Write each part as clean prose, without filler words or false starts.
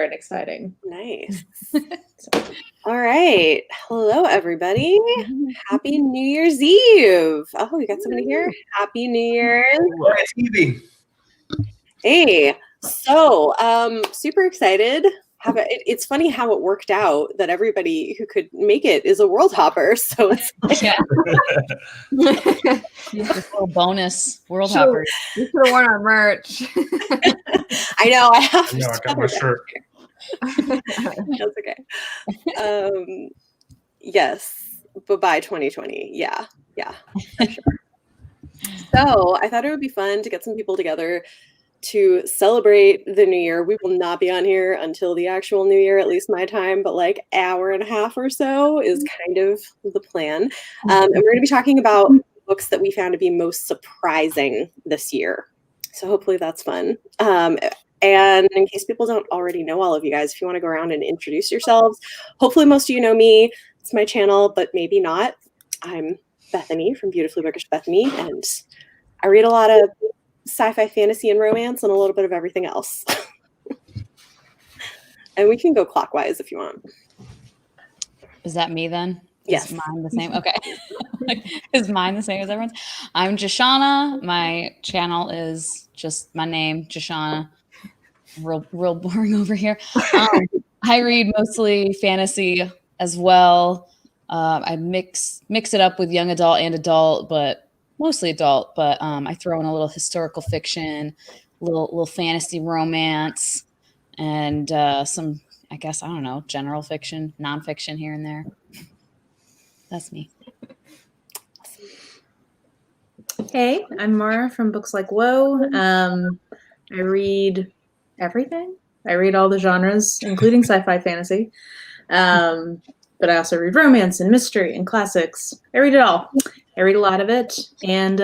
and exciting. Nice. All right. Hello, everybody. Happy New Year's Eve. Oh, we got somebody here. Happy New Year's. TV. Hey. So, super excited. It's funny how it worked out that everybody who could make it is a world hopper. So it's like, This little bonus world hopper. We should have worn our merch. I know. I have. No, I got my shirt. That's okay. Yes. Bye-bye 2020. Yeah. For sure. So I thought it would be fun to get some people together to celebrate the new year. We will not be on here until the actual new year, at least my time, but like hour and a half or so is kind of the plan. And we're going to be talking about books that we found to be most surprising this year. So hopefully that's fun. And in case people don't already know all of you guys, if you want to go around and introduce yourselves, hopefully most of you know me. It's my channel, but maybe not. I'm Bethany from Beautifully Bookish Bethany, and I read a lot of sci-fi, fantasy, and romance, and a little bit of everything else. And we can go clockwise if you want. Is that me then? Yes. Is mine the same? Okay. Is mine the same as everyone's? I'm Jashana. My channel is just my name, Jashana. Real boring over here. I read mostly fantasy as well. I mix it up with young adult and adult, but mostly adult. But I throw in a little historical fiction, little fantasy romance, and some, I guess, I don't know, general fiction, nonfiction here and there. That's me. Hey, I'm Mara from Books Like Whoa. I read everything. I read all the genres, including sci-fi, fantasy. But I also read romance and mystery and classics. I read it all. I read a lot of it, and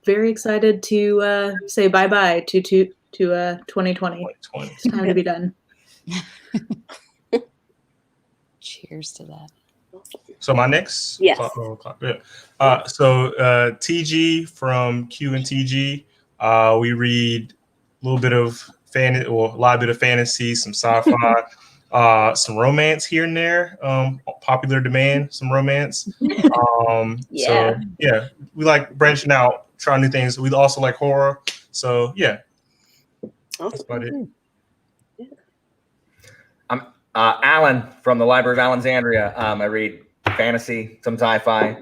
very excited to say bye-bye to 2020. It's time to be done. Cheers to that. So my next? Yes. Yeah. So TG from Q and TG. We read a little bit of fantasy, or a lot bit of fantasy, some sci-fi, some romance here and there. Popular demand, some romance. So yeah, we like branching out, trying new things. We also like horror. So yeah, that's about it. I'm Alan from the Library of Alexandria. I read fantasy, some sci-fi.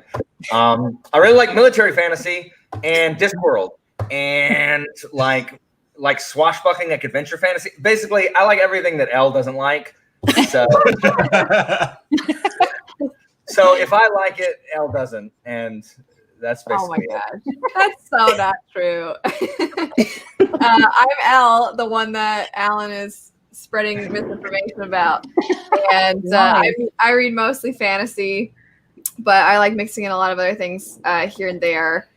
I really like military fantasy and Discworld, and like swashbuckling, like adventure fantasy. Basically, I like everything that Elle doesn't like. So, so if I like it, Elle doesn't, and that's basically. Oh my gosh, that's so not true. I'm Elle, the one that Alan is spreading misinformation about, and I read mostly fantasy, but I like mixing in a lot of other things here and there.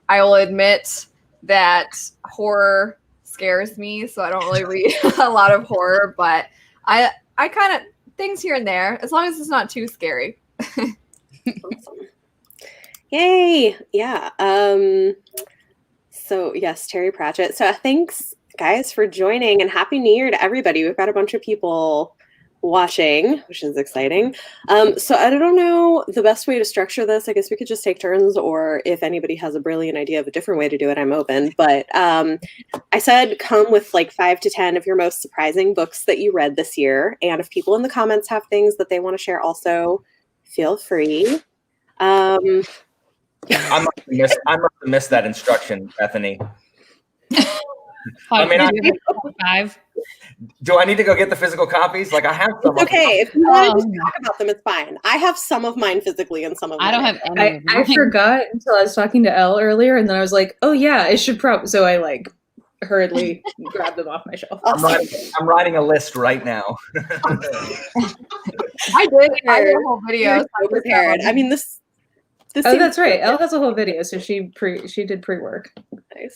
I will admit that horror scares me, so I don't really read a lot of horror, but I kind of things here and there, as long as it's not too scary. Awesome. Yay. Yeah. So yes, Terry Pratchett. So thanks guys for joining, and Happy New Year to everybody. We've got a bunch of people watching, which is exciting. So I don't know the best way to structure this. I guess we could just take turns, or if anybody has a brilliant idea of a different way to do it, I'm open. But I said come with like 5 to 10 of your most surprising books that you read this year. And if people in the comments have things that they want to share also, feel free. I must have missed that instruction, Bethany. I mean, do I need to go get the physical copies? Like I have some. It's okay. If you want to talk about them, it's fine. I have some of mine physically and some of mine. I don't have any. I forgot until I was talking to Elle earlier, and then I was like, oh yeah, I should probably. So I like hurriedly grabbed them off my shelf. I'm writing a list right now. I did a whole video. So prepared. I mean, this oh, that's right. Elle has a whole video, so she did pre-work. Nice.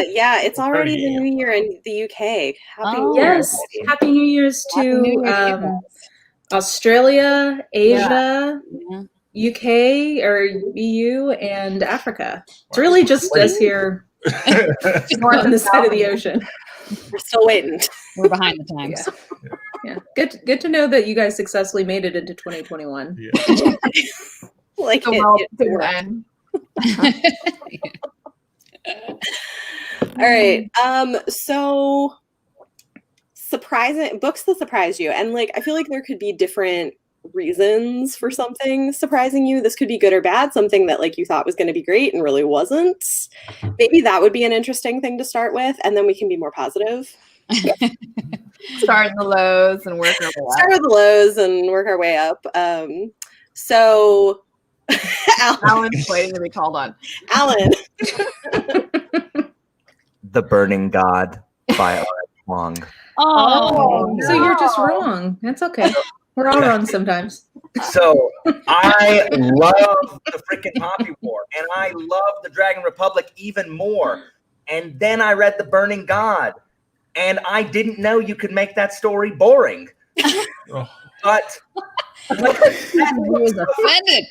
Yeah, it's already the new year in the UK. Happy New Year's. Happy New Year's to Australia, Asia, UK or EU, and Africa. It's really just us here on this side of the ocean. We're still waiting. We're behind the times. Yeah. Good to know that you guys successfully made it into 2021. Yeah. Like So it, well, it to worked. end. All right. So surprising books that surprised you. And like I feel like there could be different reasons for something surprising you. This could be good or bad, something that like you thought was going to be great and really wasn't. Maybe that would be an interesting thing to start with, and then we can be more positive. Start in the lows and work our way Start with the lows and work our way up. So up. Alan's waiting to be called on. Alan. The Burning God by R.S. Wong. Oh, So you're just wrong. That's okay. We're all wrong sometimes. So I love the freaking Poppy War, and I love the Dragon Republic even more. And then I read The Burning God, and I didn't know you could make that story boring. Oh. But he was offended.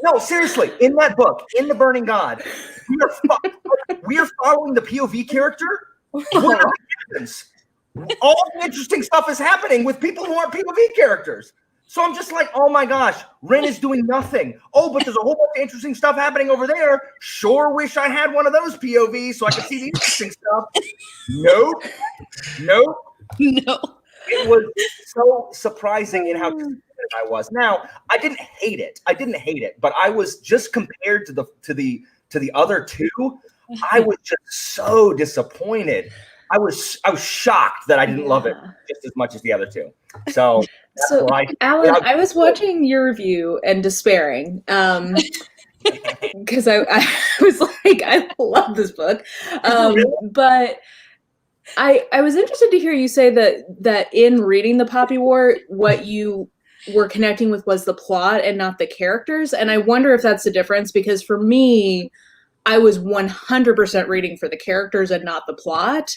no, seriously, in that book, in The Burning God, we are following the POV character. What happens? All the interesting stuff is happening with people who aren't POV characters. So I'm just like, oh my gosh, Ren is doing nothing. Oh, but there's a whole bunch of interesting stuff happening over there. Sure wish I had one of those POVs so I could see the interesting stuff. Nope. No. It was so surprising in how disappointed I was. Now, I didn't hate it, but I was just compared to the other two, I was just so disappointed. I was shocked that I didn't love it just as much as the other two. So, Alan, I was watching your review and despairing because I was like, I love this book, but I was interested to hear you say that in reading the Poppy War, what you were connecting with was the plot and not the characters, and I wonder if that's the difference, because for me, I was 100% reading for the characters and not the plot.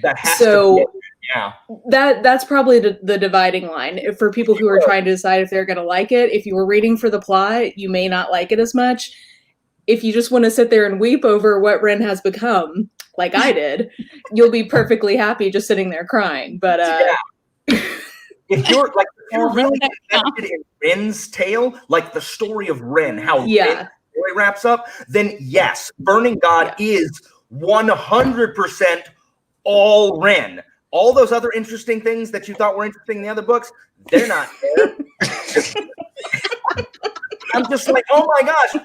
That has to be, yeah. That's probably the dividing line for people who are trying to decide if they're going to like it. If you were reading for the plot, you may not like it as much. If you just want to sit there and weep over what Ren has become, like I did, you'll be perfectly happy just sitting there crying. But if you're really invested in Ren's tale, like the story of Ren, how Ren story wraps up, then yes, Burning God is 100% all Ren. All those other interesting things that you thought were interesting in the other books, they're not there. I'm just like, oh my gosh,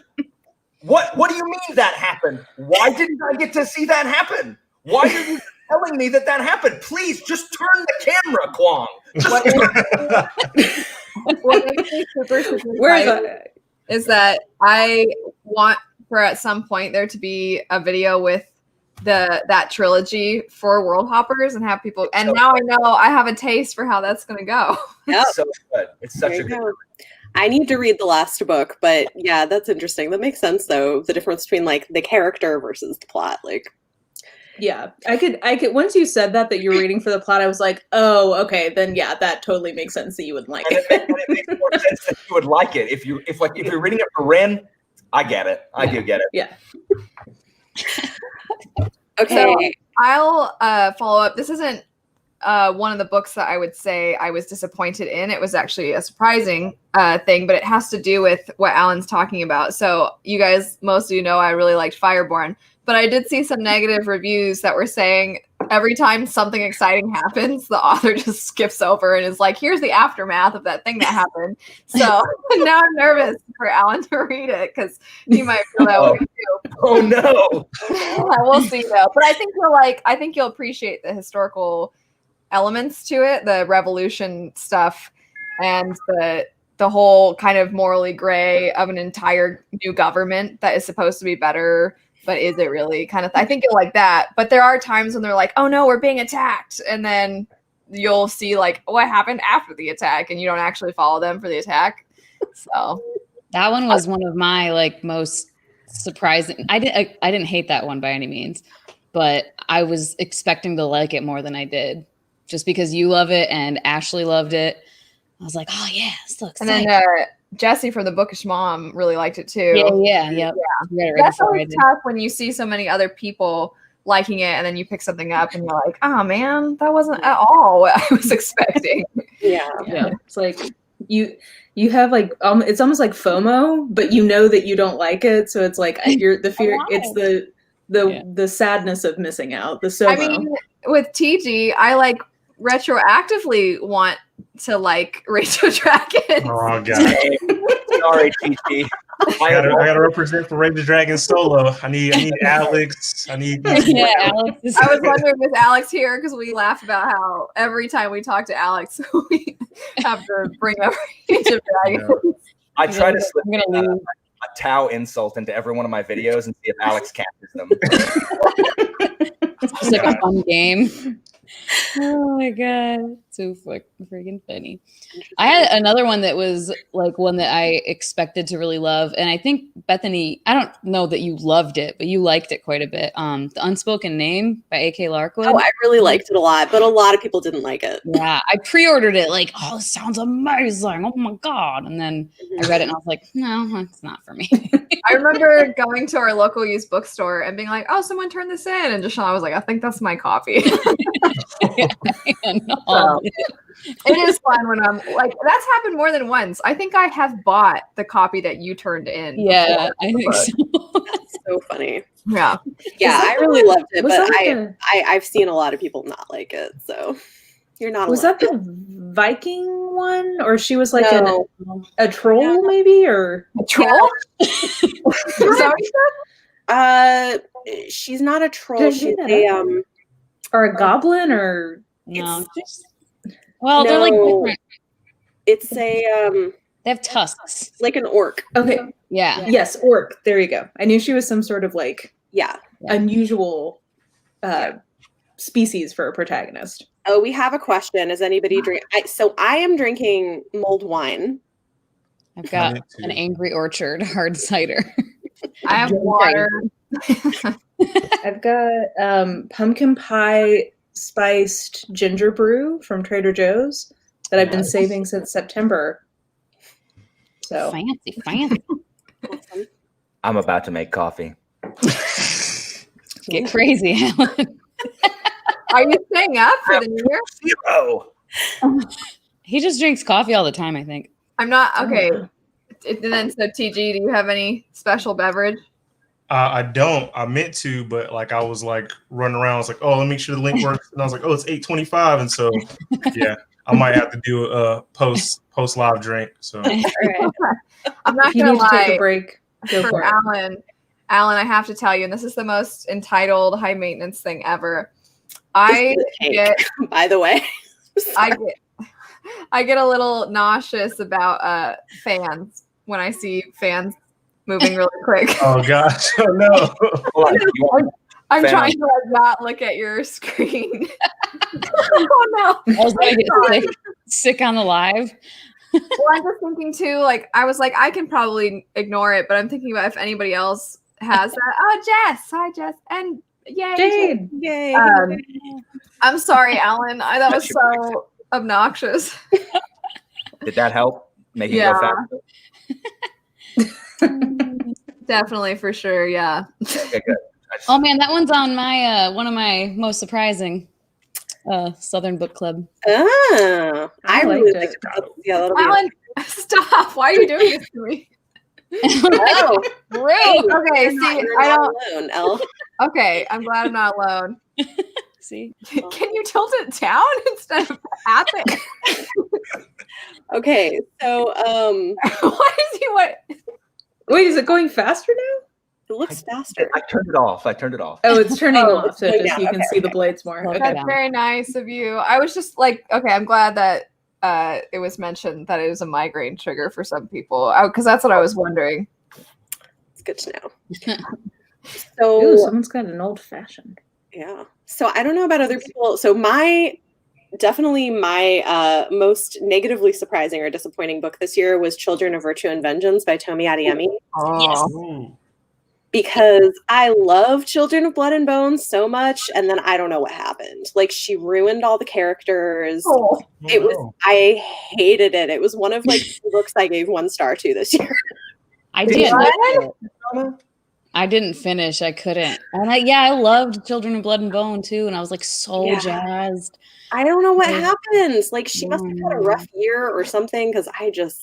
what do you mean that happened? Why didn't I get to see that happen? Why are you telling me that happened? Please just turn the camera, Kwong. What makes me super excited is that I want for at some point there to be a video with that trilogy for World Hoppers and have people. And now I know I have a taste for how that's going to go. Yep. So good. It's such a good book. I need to read the last book, but yeah, that's interesting. That makes sense though. The difference between like the character versus the plot, like. Yeah, I could. Once you said that you were reading for the plot, I was like, oh, okay, then yeah, that totally makes sense that you would like it. And it makes more sense that you would like it if you're reading it for Ren. I get it. I do get it. Yeah. Okay. So I'll follow up. This isn't one of the books that I would say I was disappointed in. It was actually a surprising thing, but it has to do with what Alan's talking about. So you guys, most of you know, I really liked Fireborn, but I did see some negative reviews that were saying every time something exciting happens, the author just skips over and is like, here's the aftermath of that thing that happened. So now I'm nervous for Alan to read it because he might feel that way too. Oh no. We'll see though. But I think you'll appreciate the historical elements to it, the revolution stuff, and the whole kind of morally gray of an entire new government that is supposed to be better. But is it really kind of? I think you'll like that. But there are times when they're like, "Oh no, we're being attacked," and then you'll see like what happened after the attack, and you don't actually follow them for the attack. So that one was one of my like most surprising. I didn't hate that one by any means, but I was expecting to like it more than I did, just because you love it and Ashley loved it. I was like, oh yeah, this looks. And then Jessie from the Bookish Mom really liked it too. Yeah. That's always tough when you see so many other people liking it, and then you pick something up and you're like, oh man, that wasn't at all what I was expecting. Yeah. It's like you have like it's almost like FOMO, but you know that you don't like it, so it's like you're the fear. It's the sadness of missing out. The SOMO. I mean, with TG, I like retroactively want to like Rachel Dragon. Oh god. Sorry, TG. I gotta represent for Raven Dragon solo. I need Alex. I need. Alex is I was wondering with Alex here because we laugh about how every time we talk to Alex, we have to bring up Rachel Dragon. I try to slip a Tau insult into every one of my videos and see if Alex catches them. It's like a fun game. Oh my god, so freaking funny. I had another one that was like one that I expected to really love, and I think Bethany, I don't know that you loved it, but you liked it quite a bit. The Unspoken Name by A.K. Larkwood. Oh, I really liked it a lot, but a lot of people didn't like it. Yeah, I pre-ordered it like, oh, this sounds amazing. Oh my god. And then I read it and I was like, no, it's not for me. I remember going to our local used bookstore and being like, oh, someone turned this in. And Deshaun was like, I think that's my copy. So, it is fun when I'm like, that's happened more than once. I think I have bought the copy that you turned in. Yeah, I think so. That's so funny. Yeah. Yeah, I really loved it, was but that I've seen a lot of people not like it, so you're not Was alone. that the Viking one, or she was like No. a troll, maybe, or A troll? Is that what you said? She's not a troll. Did I She's do that? a or a goblin, or No, well, they're like No. different. it's a They have tusks. like an orc. okay, Yeah. yes, orc. There you go. I knew she was some sort of like Yeah. unusual species for a protagonist. Oh, we have a question. Is anybody drink? So I am drinking mulled wine. I've got an Angry Orchard hard cider. I have water. I've got pumpkin pie spiced ginger brew from Trader Joe's that I've been saving since September. So Fancy. Awesome. I'm about to make coffee. Get crazy, Alan. Are you staying up for the new year? Zero. He just drinks coffee all the time, I think. I'm not. Okay. And then, so TG, do you have any special beverage? I don't. I meant to, but like I was like running around. I was like, oh, let me make sure the link works. And I was like, oh, it's 8:25, and so yeah, I might have to do a post live drink. So all right. I'm not If you gonna need to take lie. a break, go For for it. Alan, I have to tell you, and this is the most entitled, high maintenance thing ever. I get, By the way, I get a little nauseous about fans when I see fans moving really quick. oh gosh, oh no. Hold on. You want- I'm fan trying to like not look at your screen. Oh no! I was gonna get sick on the live. Well, I'm just thinking too. Like I was like, I can probably ignore it, but I'm thinking about if anybody else has that. Oh, Jess, hi Jess, and yay, Jade. yay. I'm sorry, Alan. That was so obnoxious. Did that help? Make it go faster? Definitely, for sure. Yeah. Okay, good. Oh man, that one's on my one of my most surprising Southern Book Club. Oh, I really liked liked it. it. Yeah, that'll be Alan, stop. Why are you doing this to me? Oh, Rude. Okay, you're see, not, you're I not don't. alone, Elle. Okay, I'm glad I'm not alone. See? Can you tilt it down instead of at it? Okay, so Why is he what? Wait, is it going faster now? it looks faster. I turned it off. Oh, it's turning Oh, off, so it's- just yeah, you can okay, see the blades more. Okay. Okay. That's very nice of you. I was just like, okay, I'm glad that it was mentioned that it was a migraine trigger for some people, because that's what I was wondering. It's good to know. Ooh, So someone's got an old fashioned. yeah. So I don't know about other people. So my most negatively surprising or disappointing book this year was Children of Virtue and Vengeance by Tomi Adeyemi. Oh. Ooh. Because I love Children of Blood and Bones so much, and then I don't know what happened. Like she ruined all the characters. Oh. It was I hated it. It was one of like the books I gave 1 star to this year. I did. What? I didn't finish. I couldn't. And I loved Children of Blood and Bone too. And I was like so jazzed. I don't know what happens. Like she must have had a rough year or something because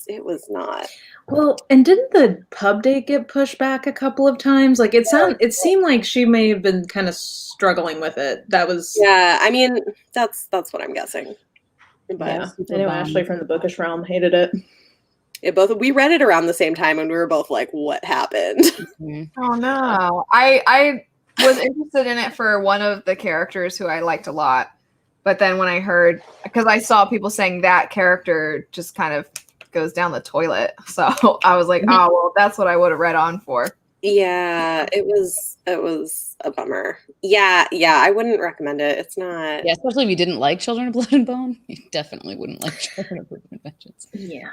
it was not. Well, and didn't the pub date get pushed back a couple of times? Like it seemed like she may have been kind of struggling with it. That was I mean, that's what I'm guessing. But I know Ashley from the Bookish Realm hated it. We read it around the same time and we were both like, what happened? Oh no. I was interested in it for one of the characters who I liked a lot. But then when I heard, because I saw people saying that character just kind of goes down the toilet. So I was like, oh, well, that's what I would have read on for. Yeah, it was a bummer. Yeah, I wouldn't recommend it. It's not. Yeah, especially if you didn't like Children of Blood and Bone. You definitely wouldn't like Children of Blood and Vengeance. Yeah.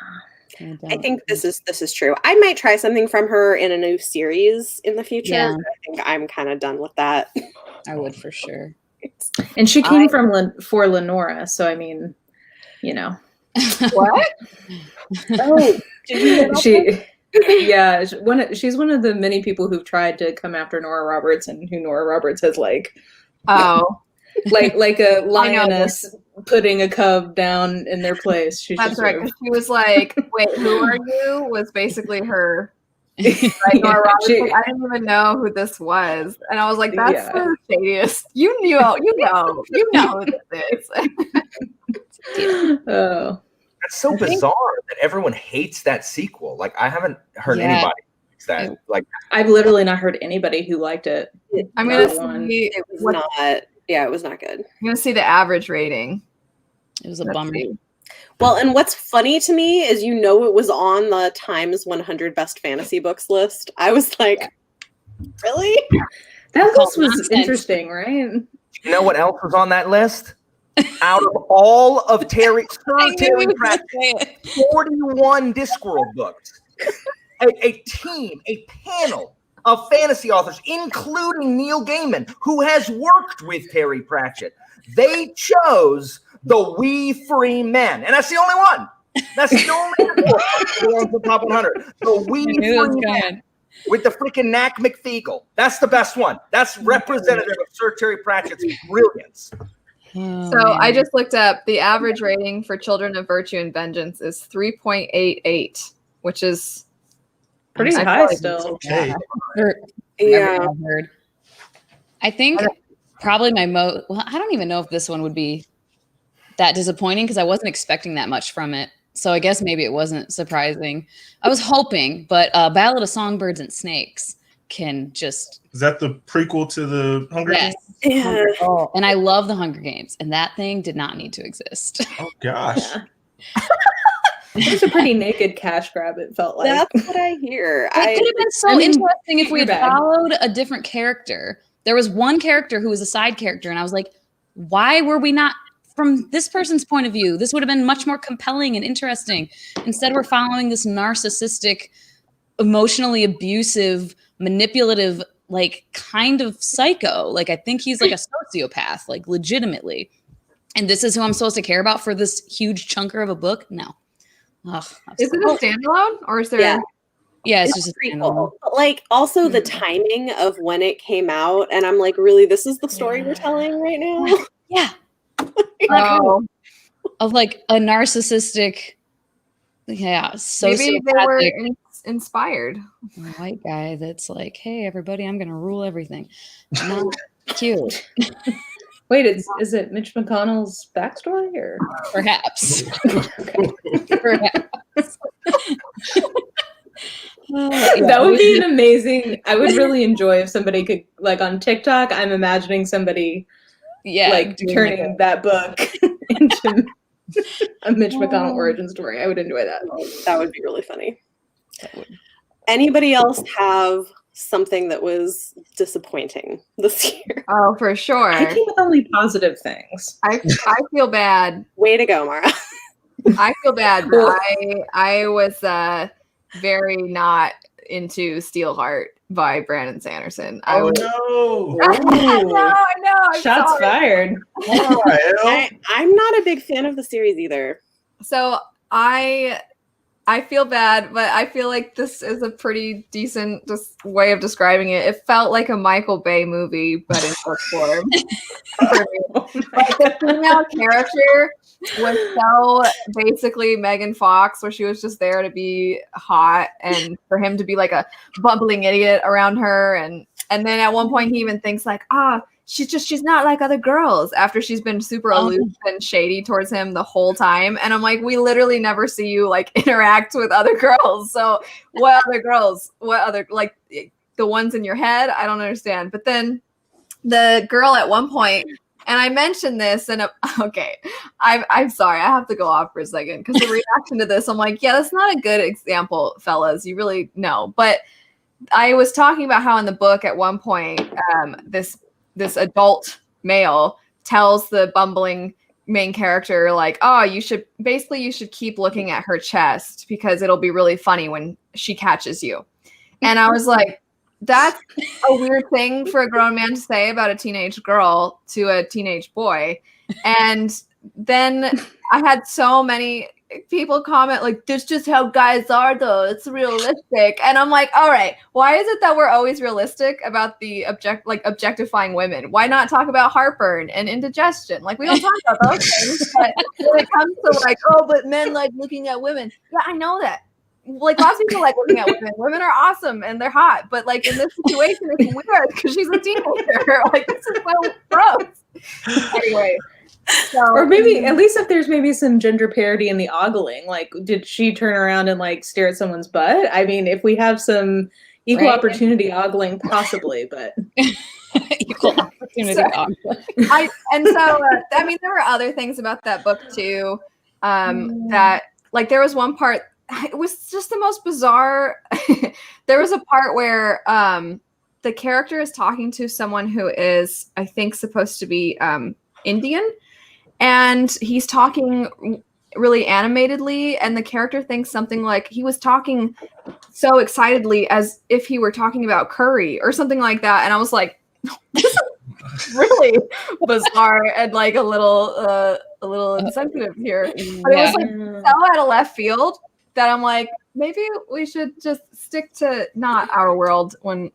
I think this is true. I might try something from her in a new series in the future. Yeah. I think I'm kind of done with that. I would for sure. And she came for Lenora, so I mean, you know. What? Oh, she's one of the many people who've tried to come after Nora Roberts and who Nora Roberts has like a lioness putting a cub down in their place. That's right. She was like, wait, who are you? Was basically her. Nora Roberts, I didn't even know who this was. And I was like, that's the shadiest. You know who this is. Oh. That's so bizarre that everyone hates that sequel. Like I haven't heard anybody that like. I've literally not heard anybody who liked it. I'm gonna see. It was not. Yeah, it was not good. I'm gonna see the average rating. It was a bummer. Well, and what's funny to me is it was on the Times 100 Best Fantasy Books list. I was like, really? That list was interesting, right? You know what else was on that list? Out of all of Terry Pratchett's 41 Discworld books, a panel of fantasy authors, including Neil Gaiman, who has worked with Terry Pratchett, they chose The We Free Men. And that's the only one. That's the only one for top 100. The We Free Men with the freaking Knack McFeagle. That's the best one. That's representative of Sir Terry Pratchett's brilliance. So I just looked up the average rating for Children of Virtue and Vengeance is 3.88, which is pretty high still. Okay. Yeah. I think probably I don't even know if this one would be that disappointing because I wasn't expecting that much from it. So I guess maybe it wasn't surprising. I was hoping, but Ballad of Songbirds and Snakes can just... Is that the prequel to the Hunger Games? Yeah. Oh, and I love the Hunger Games, and that thing did not need to exist. Oh gosh. It was a pretty naked cash grab, it felt like. That's what I hear. It could have been so interesting if we had followed a different character. There was one character who was a side character, and I was like, why were we not from this person's point of view? This would have been much more compelling and interesting. Instead, we're following this narcissistic, emotionally abusive, manipulative, like kind of psycho. Like I think he's like a sociopath, like legitimately. And this is who I'm supposed to care about for this huge chunker of a book? No. Ugh, is it a standalone or is there? Yeah, it's just a prequel. But like also the timing of when it came out, and I'm like, really, this is the story we're telling right now? Yeah. Of like a narcissistic, maybe they were inspired. White guy that's like, hey, everybody, I'm gonna rule everything. Not cute. Wait, is it Mitch McConnell's backstory or perhaps? Perhaps. That would be an amazing. I would really enjoy if somebody could, like on TikTok, I'm imagining somebody like turning that book into a Mitch McConnell origin story. I would enjoy that. That would be really funny. Anybody else have something that was disappointing this year? Oh, for sure. I came with only positive things. I feel bad. Way to go, Mara. I feel bad, but I was very not into Steelheart by Brandon Sanderson. No. I know. Shots fired. I'm not a big fan of the series either. So I I feel bad, but I feel like this is a pretty decent way of describing it. It felt like a Michael Bay movie, but in book form. Like the female character was so basically Megan Fox, where she was just there to be hot and for him to be like a bumbling idiot around her. And then at one point he even thinks like, she's not like other girls after she's been super aloof and shady towards him the whole time. And I'm like, we literally never see you like interact with other girls. So what other girls? What other, like the ones in your head? I don't understand. But then the girl at one point, and I mentioned this, and okay, I'm sorry, I have to go off for a second because the reaction to this, I'm like, yeah, that's not a good example, fellas. You really know. But I was talking about how in the book at one point, this adult male tells the bumbling main character like, oh, you should keep looking at her chest because it'll be really funny when she catches you. And I was like, that's a weird thing for a grown man to say about a teenage girl to a teenage boy. And then I had so many people comment like, "This just how guys are, though. It's realistic." And I'm like, all right, why is it that we're always realistic about the objectifying women? Why not talk about heartburn and indigestion? Like, we don't talk about those things. But when it comes to like, oh, but men like looking at women. Yeah, I know that. Like, lots of people like looking at women. Women are awesome and they're hot. But like in this situation, it's weird because she's a teenager. Like, this is so gross. Anyway. So, or maybe at least if there's maybe some gender parity in the ogling, like did she turn around and like stare at someone's butt? I mean, if we have some equal opportunity ogling, possibly, but equal opportunity ogling. I mean, there were other things about that book too. That like there was one part, it was just the most bizarre. There was a part where the character is talking to someone who is, I think, supposed to be Indian. And he's talking really animatedly, and the character thinks something like he was talking so excitedly as if he were talking about curry or something like that. And I was like, this is really bizarre and like a little insensitive here. But it was like so out of left field that I'm like, maybe we should just stick to not our world when,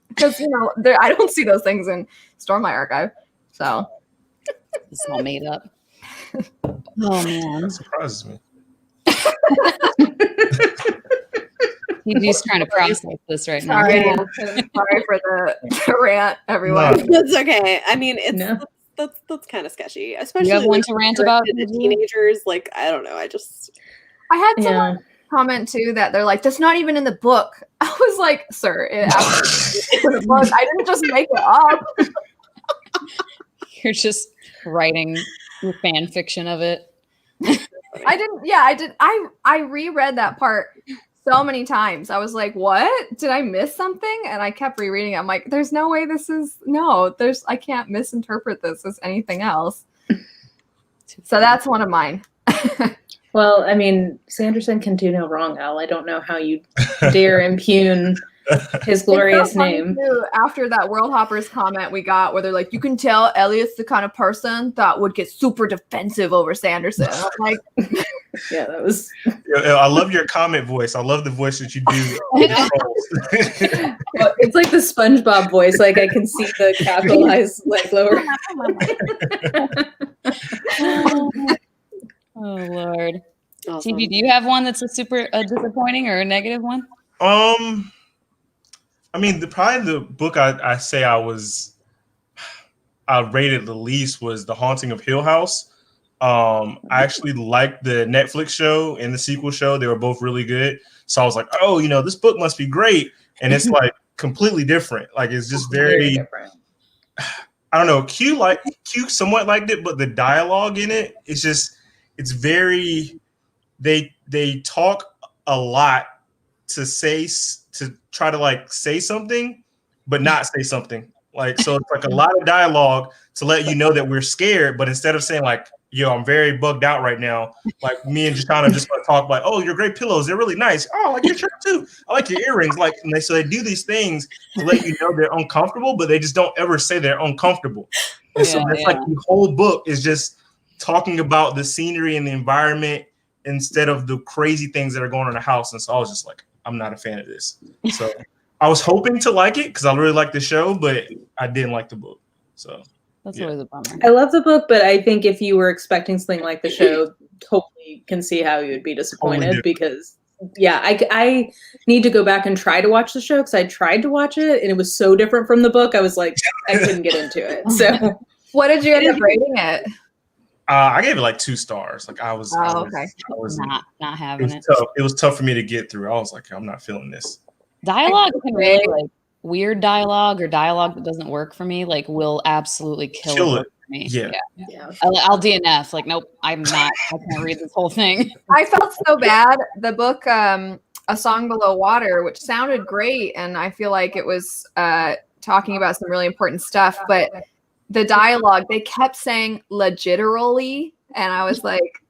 because I don't see those things in Stormlight Archive. So. It's all made up. Oh man, that surprises me. He's trying to process this right now. Sorry for the rant, everyone. That's okay. I mean, that's kind of sketchy, especially you have one to rant about the teenagers. Like, I don't know. I had someone comment too that they're like, that's not even in the book. I was like, sir, it's in the book. I didn't just make it up. You're just writing your fan fiction of it. I didn't. Yeah, I did. I reread that part so many times. I was like, what? Did I miss something? And I kept rereading it. I'm like, there's no way I can't misinterpret this as anything else. So that's one of mine. Well, I mean, Sanderson can do no wrong, Al. I don't know how you dare impugn his glorious name. Too, after that World Hoppers comment we got where they're like, you can tell Elliot's the kind of person that would get super defensive over Sanderson. I'm like, yeah, that was. I love your comment voice. I love the voice that you do. It's like the SpongeBob voice. Like I can see the capitalized like lower. Oh Lord. Awesome. TV, do you have one that's a super disappointing or a negative one? I mean, probably the book I say I rated the least was The Haunting of Hill House. I actually liked the Netflix show and the sequel show. They were both really good. So I was like, oh, this book must be great. And it's like completely different. Like it's just very different. I don't know. Q somewhat liked it, but the dialogue in it, it's very, they talk a lot to try to like say something, but not say something. Like, so it's like a lot of dialogue to let you know that we're scared. But instead of saying like, yo, I'm very bugged out right now. Like me and Jashana just want to talk like, oh, your great pillows. They're really nice. Oh, I like your shirt too. I like your earrings. Like, and so they do these things to let you know they're uncomfortable, but they just don't ever say they're uncomfortable. And so it's like the whole book is just talking about the scenery and the environment instead of the crazy things that are going on in the house. And so I was just like, I'm not a fan of this. So I was hoping to like it because I really like the show, but I didn't like the book. So That's always a bummer. I love the book, but I think if you were expecting something like the show, totally can see how you would be disappointed because I need to go back and try to watch the show because I tried to watch it and it was so different from the book. I was like, I couldn't get into it. So what did you end up rating it? I gave it like 2 stars. Like I was not having it. It was tough for me to get through. I was like, I'm not feeling this. Dialogue can really like weird dialogue or dialogue that doesn't work for me. Like will absolutely kill it. For me. Yeah. I'll DNF. Like nope, I'm not. I can't read this whole thing. I felt so bad. The book, A Song Below Water, which sounded great, and I feel like it was talking about some really important stuff, but the dialogue, they kept saying legiterally, and I was like,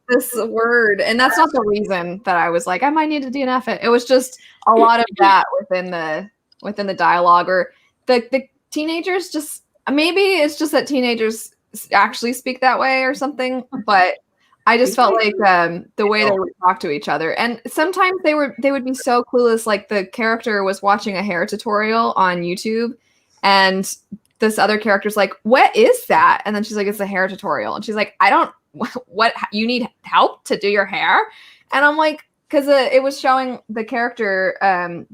this word. And that's not the reason that I was like, I might need to DNF it. It was just a lot of that within the dialogue, or the teenagers just, maybe it's just that teenagers actually speak that way or something, but I just felt like the way they would talk to each other. And sometimes they would be so clueless. Like the character was watching a hair tutorial on YouTube, and this other character's like, what is that? And then she's like, it's a hair tutorial. And she's like, what you need help to do your hair? And I'm like, because it was showing the character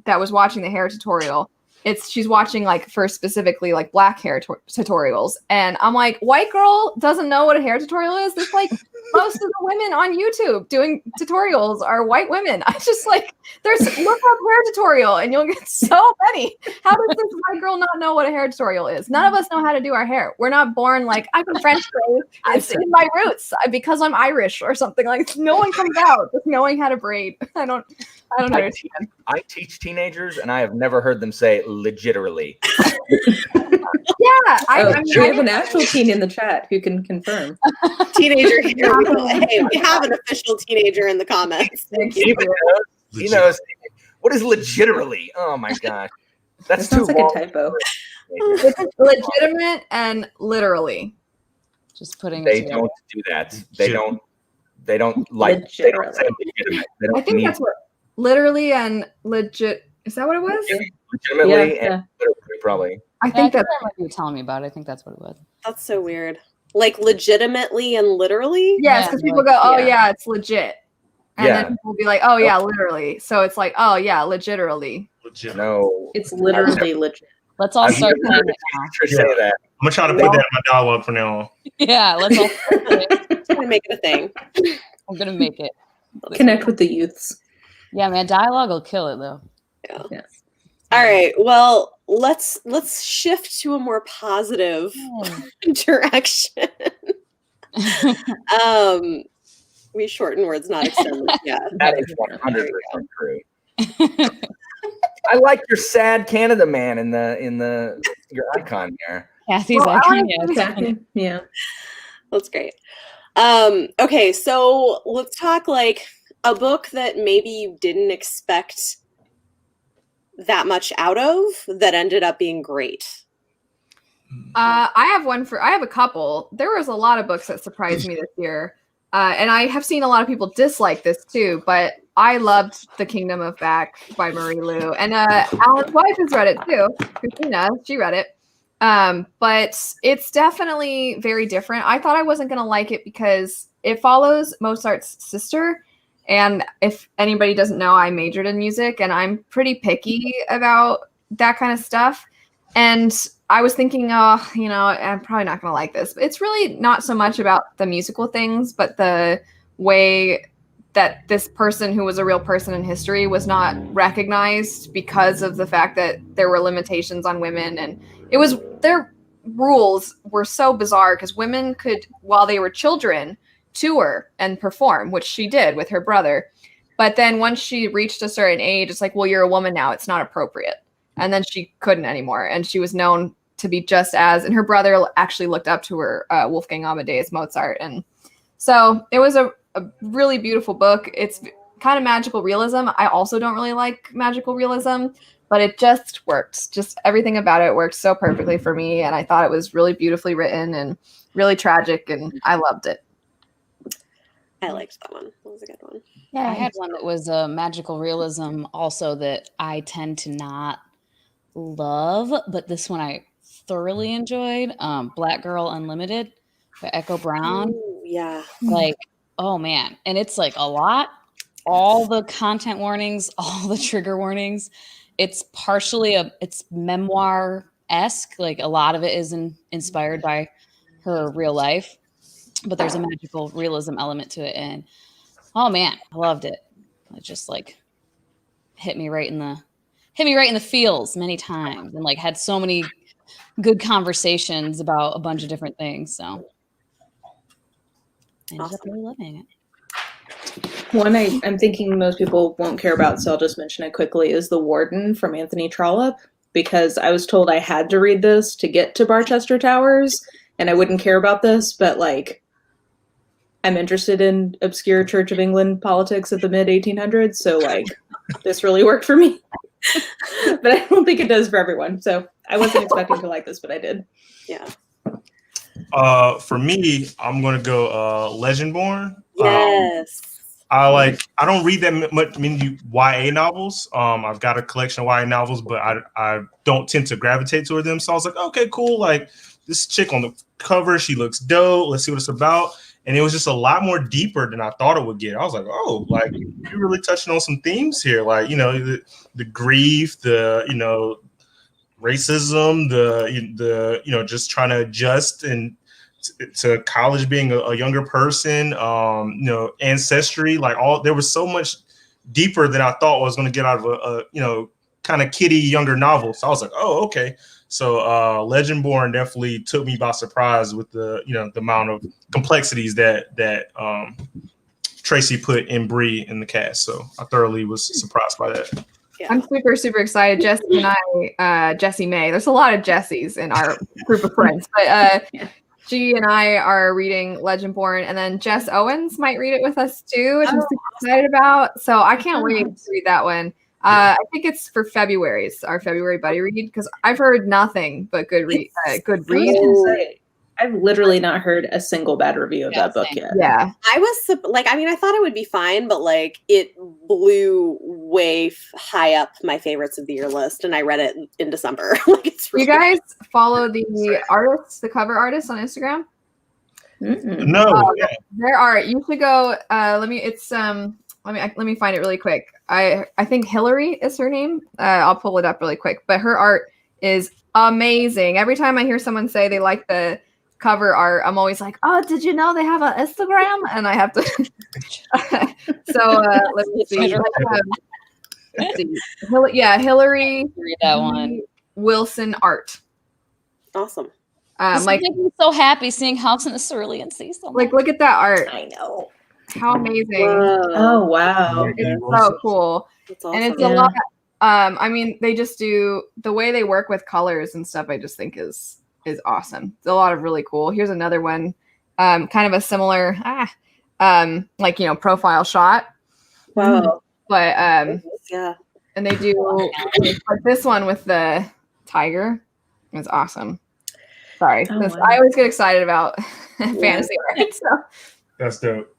that was watching the hair tutorial. She's watching like for specifically like black hair tutorials. And I'm like, white girl doesn't know what a hair tutorial is. It's like most of the women on YouTube doing tutorials are white women. I just like, look up hair tutorial and you'll get so many. How does this white girl not know what a hair tutorial is? None of us know how to do our hair. We're not born like, I can French braid. It's in my roots because I'm Irish or something. Like no one comes out just knowing how to braid. I don't understand. I teach teenagers and I have never heard them say legiterally. We have an actual teen in the chat who can confirm. Teenager here. Hey, we have an official teenager in the comments. He knows. What is legiterally? Oh my gosh. That sounds like a typo. It's legitimate and literally. Just putting they don't do that. They don't like they don't say legitimate. They don't I think that's what literally and legit. Is that what it was? Legitimately and literally, probably. I think that's what you were telling me about. I think that's what it was. That's so weird. Like legitimately and literally? Yes, because people go, oh yeah, it's legit. And then people will be like, oh yeah, literally. So it's like, oh yeah, legitimately. No. It's literally legit. Let's all start saying it now. Say that. I'm gonna try to put that in my dialogue from now on. Yeah, let's all I'm gonna make it a thing. I'm gonna make it. Connect with the youths. Yeah, man, dialogue will kill it though. Yeah. Yes. All right. Well, let's shift to a more positive direction. We shorten words, not extend them. Yeah, that is 100% true. I like your sad Canada man in your icon there. Kathy's icon. Yeah, that's great. Okay, so let's talk like a book that maybe you didn't expect that much out of that ended up being great. I have a couple. There was a lot of books that surprised me this year. And I have seen a lot of people dislike this too, but I loved The Kingdom of Back by Marie Lu. And Alan's wife has read it too. Christina, she read it. But it's definitely very different. I thought I wasn't going to like it because it follows Mozart's sister. And if anybody doesn't know, I majored in music and I'm pretty picky about that kind of stuff. And I was thinking, I'm probably not going to like this. But it's really not so much about the musical things, but the way that this person who was a real person in history was not recognized because of the fact that there were limitations on women. And their rules were so bizarre because women could, while they were children, tour and perform, which she did with her brother. But then once she reached a certain age, it's like, well, you're a woman now. It's not appropriate. And then she couldn't anymore. And she was known to be and her brother actually looked up to her, Wolfgang Amadeus Mozart. And so it was a really beautiful book. It's kind of magical realism. I also don't really like magical realism, but it just worked. Just everything about it worked so perfectly for me. And I thought it was really beautifully written and really tragic. And I loved it. I liked that one. That was a good one. I had one that was a magical realism also that I tend to not love, but this one I thoroughly enjoyed. Black Girl Unlimited by Echo Brown. Ooh, yeah. Like, oh man. And it's like a lot. All the content warnings, all the trigger warnings. It's partially it's memoir-esque. Like a lot of it is inspired by her real life, but there's a magical realism element to it. And oh man, I loved it. It just like hit me right in the feels many times, and like had so many good conversations about a bunch of different things. So I ended up really loving it. One I'm thinking most people won't care about, so I'll just mention it quickly, is The Warden from Anthony Trollope, because I was told I had to read this to get to Barchester Towers, and I wouldn't care about this, but like I'm interested in obscure Church of England politics of the mid 1800s, so like this really worked for me. But I don't think it does for everyone, so I wasn't expecting to like this, but I did. Yeah. For me, I'm gonna go Legendborn. Yes. I don't read that many YA novels. I've got a collection of YA novels, but I don't tend to gravitate toward them. So I was like, okay, cool. Like this chick on the cover, she looks dope. Let's see what it's about. And it was just a lot more deeper than I thought it would get. I was like, oh, like you're really touching on some themes here. Like, the grief, racism, the just trying to adjust and to college, being a younger person, ancestry, like there was so much deeper than I thought I was going to get out of a kind of kiddie younger novel. So I was like, oh, okay. So Legendborn definitely took me by surprise with the amount of complexities that Tracy put in Bree in the cast. So I thoroughly was surprised by that. Yeah. I'm super, super excited. Jessie and Jessie May. There's a lot of Jessies in our group of friends, but she and I are reading Legendborn, and then Jess Owens might read it with us too, which I'm super excited about. So I can't wait to read that one. I think it's for February. It's our February buddy read, because I've heard nothing but good reads. I've literally not heard a single bad review of that book yet. Yeah. I was I thought it would be fine, but like it blew way high up my favorites of the year list, and I read it in December. Like it's really You guys follow the artists, the cover artists on Instagram? No. There are. You should go. Let me find it really quick. I think Hillary is her name. I'll pull it up really quick. But her art is amazing. Every time I hear someone say they like the cover art, I'm always like, oh, did you know they have an Instagram? And I have to. So let me see. Let's see. Hillary. Read that one. Wilson art. awesome. This makes me so happy seeing House in the Cerulean Sea. So like, look at that art. I know. How amazing. Whoa. Oh, wow. It's so cool. That's awesome. And it's a lot. I mean, they just do the way they work with colors and stuff. I just think is awesome. It's a lot of really cool. Here's another one, kind of a similar, profile shot. Wow. But yeah. And they do like this one with the tiger. It's awesome. Sorry, wow. I always get excited about fantasy art. So. That's dope.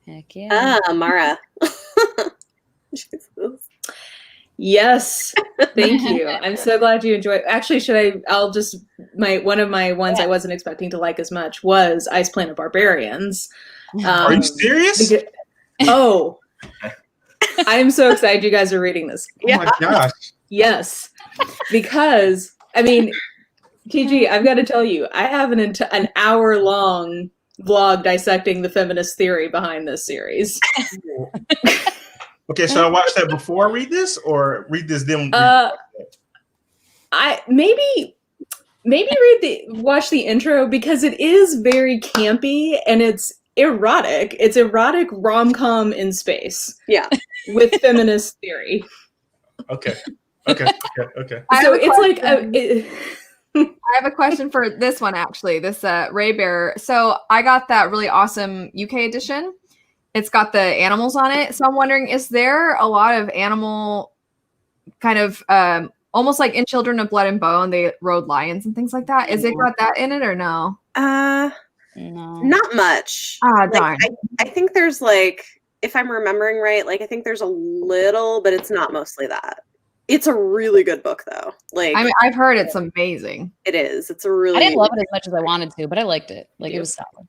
Heck yeah. Mara. Yes, thank you. I'm so glad you enjoyed. Actually, one of my ones I wasn't expecting to like as much was Ice Planet Barbarians. Are you serious? I'm so excited you guys are reading this. Oh my gosh. Yes, because I mean, TG, I've got to tell you, I have an hour-long vlog dissecting the feminist theory behind this series. Okay, should I watch that before I read this, or read this then? I maybe watch the intro, because it is very campy and it's erotic. It's erotic rom-com in space. Yeah. With feminist theory. Okay. So it's like I have a question for this one, actually. This Ray Bear. So I got that really awesome UK edition. It's got the animals on it. So I'm wondering, is there a lot of animal kind of almost like in Children of Blood and Bone, they rode lions and things like that? Is it got that in it or no? No. Not much. Ah, Like, darn. I think there's like, if I'm remembering right, like I think there's a little, but it's not mostly that. It's a really good book though. Like I mean, I've heard it's amazing. it is. It's a really I didn't love it as much as I wanted to, but I liked it. Like, it was solid.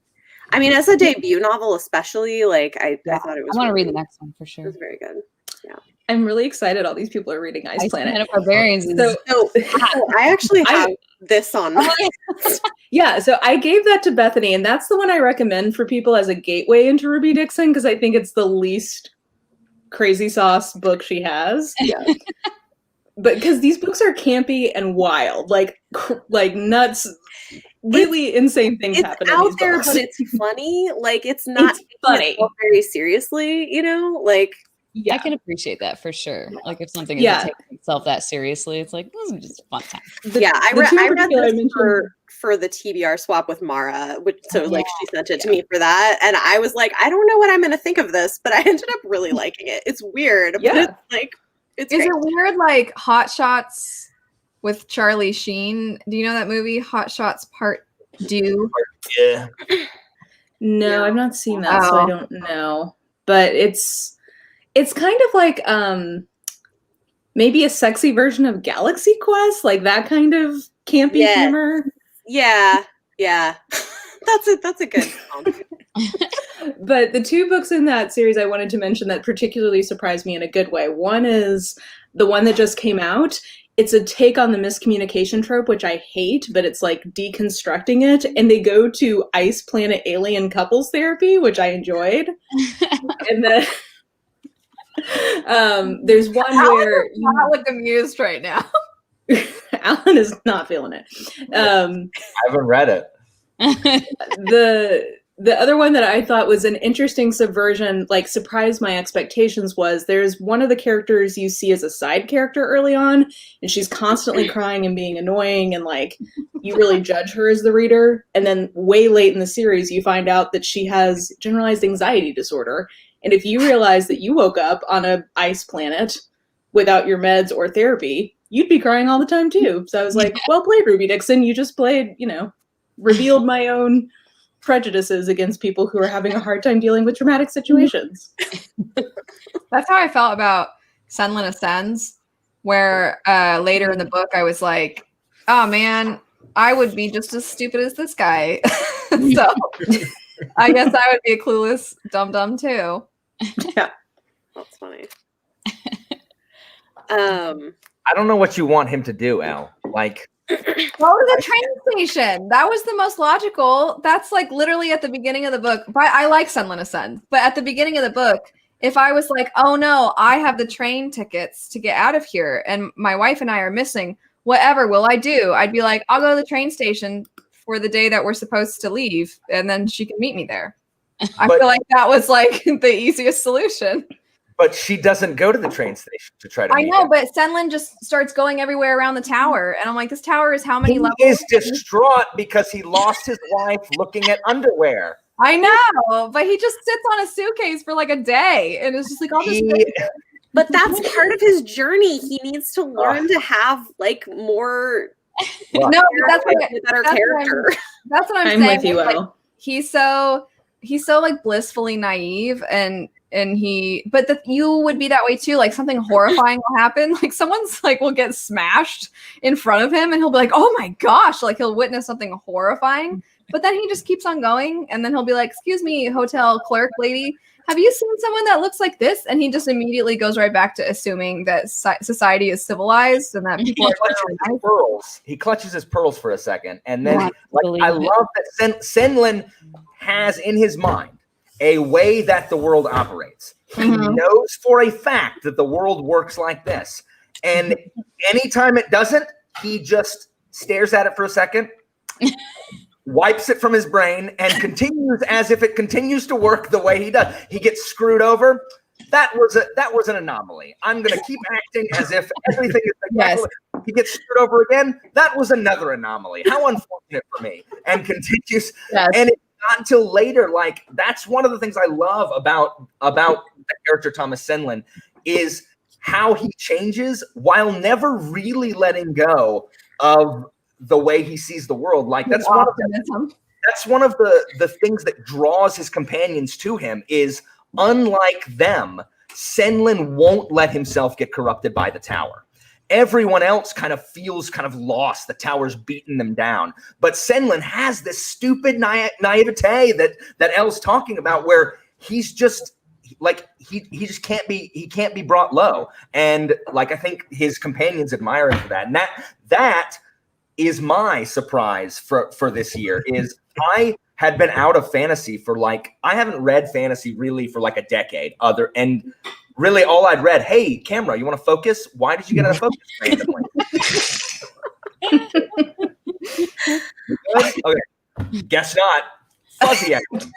I mean, as a debut novel, especially, like I thought it was. I want to really, read the next one for It sure. was very good. Yeah. I'm really excited. All these people are reading Ice Planet. Planet Barbarians is So I actually have this on. Yeah, so I gave that to Bethany, and that's the one I recommend for people as a gateway into Ruby Dixon because I think it's the least crazy sauce book she has. Yeah. But because these books are campy and wild, like nuts, really insane things It's happen in out these there, books. but it's funny. Like it's not It's funny. itself very seriously, you know. Like Yeah. I can appreciate that for sure. Like, if something Yeah. isn't taking itself that seriously, it's like, this is just a fun time. I the two in read particular I this mentioned- for the TBR swap with Mara, which like she sent it to me for that, and I was like, I don't know what I'm going to think of this, but I ended up really liking it. It's weird, but it's like it's Is great. it weird like Hot Shots with Charlie Sheen? Do you know that movie, Hot Shots Part 2? Yeah. No, I've not seen that, so I Oh. don't know. But it's kind of like maybe a sexy version of Galaxy Quest, like that kind of campy Yeah. humor. Yeah. That's a good one. But the two books in that series I wanted to mention that particularly surprised me in a good way. One is the one that just came out. It's a take on the miscommunication trope, which I hate, but it's like deconstructing it. And they go to Ice Planet alien couples therapy, which I enjoyed. And then there's one where I'm not like amused right now. Alan is not feeling it. I haven't read it. The other one that I thought was an interesting subversion, like surprised my expectations, was there's one of the characters you see as a side character early on, and she's constantly crying and being annoying, and like you really judge her as the reader. And then way late in the series, you find out that she has generalized anxiety disorder. And if you realize that you woke up on a ice planet without your meds or therapy, you'd be crying all the time too. So I was like, well played, Ruby Dixon. You just played, revealed my own prejudices against people who are having a hard time dealing with traumatic situations. That's how I felt about Senlin Ascends, where later in the book I was like, oh man, I would be just as stupid as this guy. So I guess I would be a clueless dum-dum too. Yeah. That's funny. I don't know what you want him to do, Al. Like, go to the train station. That was the most logical. That's like literally at the beginning of the book. But I like Senlin Ascend. But at the beginning of the book, if I was like, oh no, I have the train tickets to get out of here and my wife and I are missing, whatever will I do? I'd be like, I'll go to the train station for the day that we're supposed to leave, and then she can meet me there. I feel like that was like the easiest solution. but she doesn't go to the train station to try to. I meet know, him. but Senlin just starts going everywhere around the tower, and I'm like, this tower is how many He levels? is distraught because he lost his wife looking at underwear. I know, but he just sits on a suitcase for like a day, and it's just like all this. But that's part of his journey. He needs to learn to have like more. No, but that's what, a better character. That's what I'm I'm saying. with you, Like, Elle. he's so like blissfully naive, and you would be that way too. Like something horrifying will happen. Like someone's like will get smashed in front of him, and he'll be like, "Oh my gosh!" Like he'll witness something horrifying, but then he just keeps on going, and then he'll be like, "Excuse me, hotel clerk lady, have you seen someone that looks like this?" And he just immediately goes right back to assuming that society is civilized and that people are clutches his pearls. He clutches his pearls for a second, and then believe I it. love that Senlin has in his mind a way that the world operates. He knows for a fact that the world works like this, and anytime it doesn't, he just stares at it for a second, wipes it from his brain, and continues as if it continues to work the way he does. He gets screwed over. That was an anomaly. I'm going to keep acting as if everything is exactly. Yes. He gets screwed over again. That was another anomaly. How unfortunate for me. And continues. Yes. And it's not until later. Like that's one of the things I love about the character Thomas Senlin is how he changes while never really letting go of the way he sees the world. Like that's one of the that's one of the things that draws his companions to him is, unlike them, Senlin won't let himself get corrupted by the tower. Everyone else kind of feels kind of lost. The tower's beaten them down. But Senlin has this stupid naivete that Elle's talking about, where he's just like, he just can't be brought low. And like, I think his companions admire him for that. And that is my surprise for this year. Is I had been out of fantasy for like, I haven't read fantasy really for like a decade. And really all I'd read, hey, camera, you want to focus? Why did you get out of focus randomly? Okay, guess not. Fuzzy action.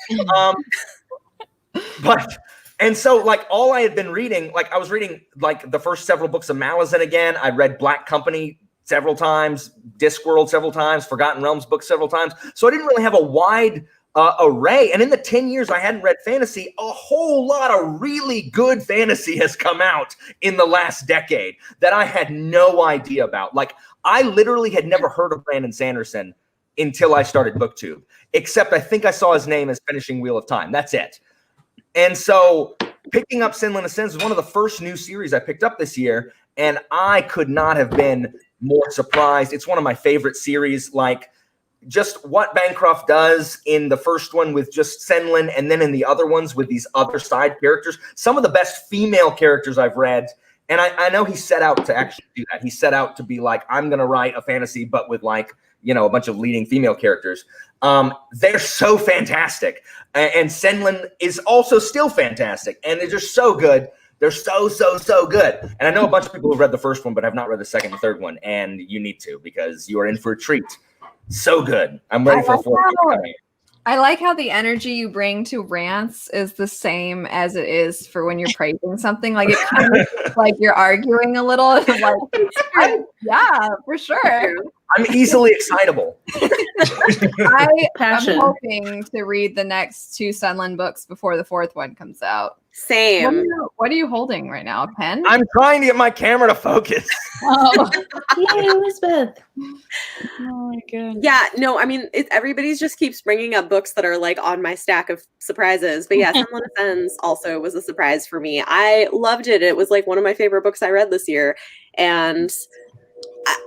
And so like all I had been reading, like I was reading like the first several books of Malazan again. I read Black Company several times, Discworld several times, Forgotten Realms books several times. So I didn't really have a wide array. And in the 10 years I hadn't read fantasy, a whole lot of really good fantasy has come out in the last decade that I had no idea about. Like, I literally had never heard of Brandon Sanderson until I started BookTube, except I think I saw his name as finishing Wheel of Time. That's it. And so picking up Senlin Ascends was one of the first new series I picked up this year, and I could not have been more surprised. It's one of my favorite series. Like, just what Bancroft does in the first one with just Senlin, and then in the other ones with these other side characters, some of the best female characters I've read. And I know he set out to actually do that. He set out to be like, I'm going to write a fantasy, but with like, you know, a bunch of leading female characters. They're so fantastic. And Senlin is also still fantastic. And they're just so good. They're so good. And I know a bunch of people have read the first one, but have not read the second and third one. And you need to, because you are in for a treat. So good. I'm ready for a fourth one coming. I like how the energy you bring to rants is the same as it is for when you're praising something. Like, it kind of like you're arguing a little. Like, yeah, for sure. I'm easily excitable. I'm hoping to read the next 2 Senlin books before the 4th one comes out. Same. What are you holding right now? A pen? I'm trying to get my camera to focus. Oh, yay, Elizabeth. Oh my god. Yeah, no, I mean, everybody's just keeps bringing up books that are like on my stack of surprises. But yeah, Senlin Ascends also was a surprise for me. I loved it. It was like one of my favorite books I read this year. And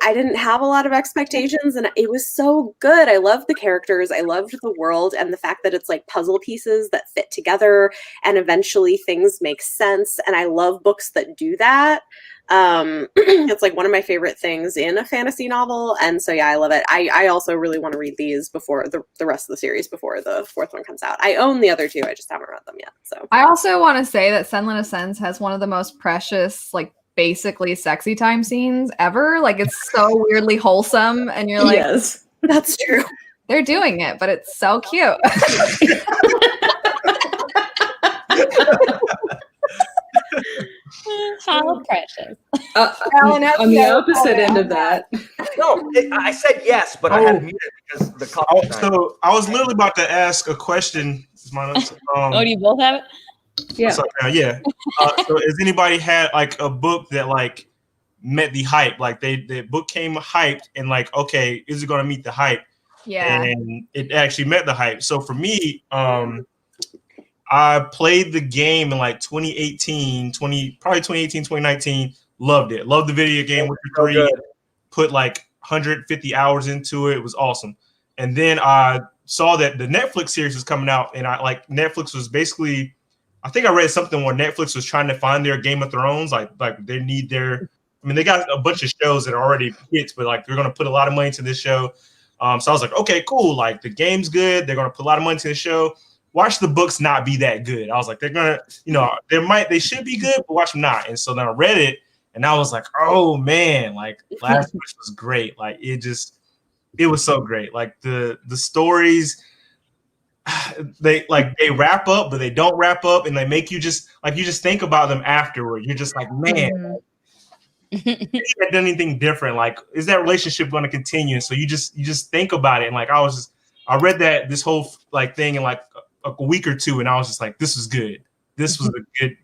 I didn't have a lot of expectations, and it was so good. I loved the characters. I loved the world, and the fact that it's like puzzle pieces that fit together and eventually things make sense. And I love books that do that. It's like one of my favorite things in a fantasy novel. And so, yeah, I love it. I also really want to read these before the rest of the series before the 4th one comes out. I own the other 2. I just haven't read them yet. So I also want to say that Senlin Ascends has one of the most precious, like, basically sexy time scenes ever. Like, it's so weirdly wholesome, and you're like, yes, that's true. They're doing it, but it's so cute. How precious. Alan, on the opposite end of that. No, I said yes, but I had to mute it because the coffee. So I was literally about to ask a question. Oh, do you both have it? Yeah. Yeah. So has anybody had like a book that like met the hype? Like the book came hyped and like, okay, is it going to meet the hype? Yeah. And it actually met the hype. So for me, I played the game in like 2018, 2019. Loved it. Loved the video game Witcher 3. Put like 150 hours into it. It was awesome. And then I saw that the Netflix series was coming out, and I like Netflix was basically, I think I read something where Netflix was trying to find their Game of Thrones. Like they need their, I mean, they got a bunch of shows that are already hits, but like they're going to put a lot of money into this show. So I was like, okay, cool. Like the game's good. They're going to put a lot of money into the show. Watch the books not be that good. I was like, they're going to, you know, they should be good, but watch them not. And so then I read it and I was like, oh man, like Last Wish was great. Like it was so great. Like the stories, they wrap up, but they don't wrap up, and they make you just think about them afterward. You're just like, man, if you had done anything different, like, is that relationship going to continue? And so you just think about it. And like, I read this whole like thing in like a week or two, and I was just like, this was good. This was a good.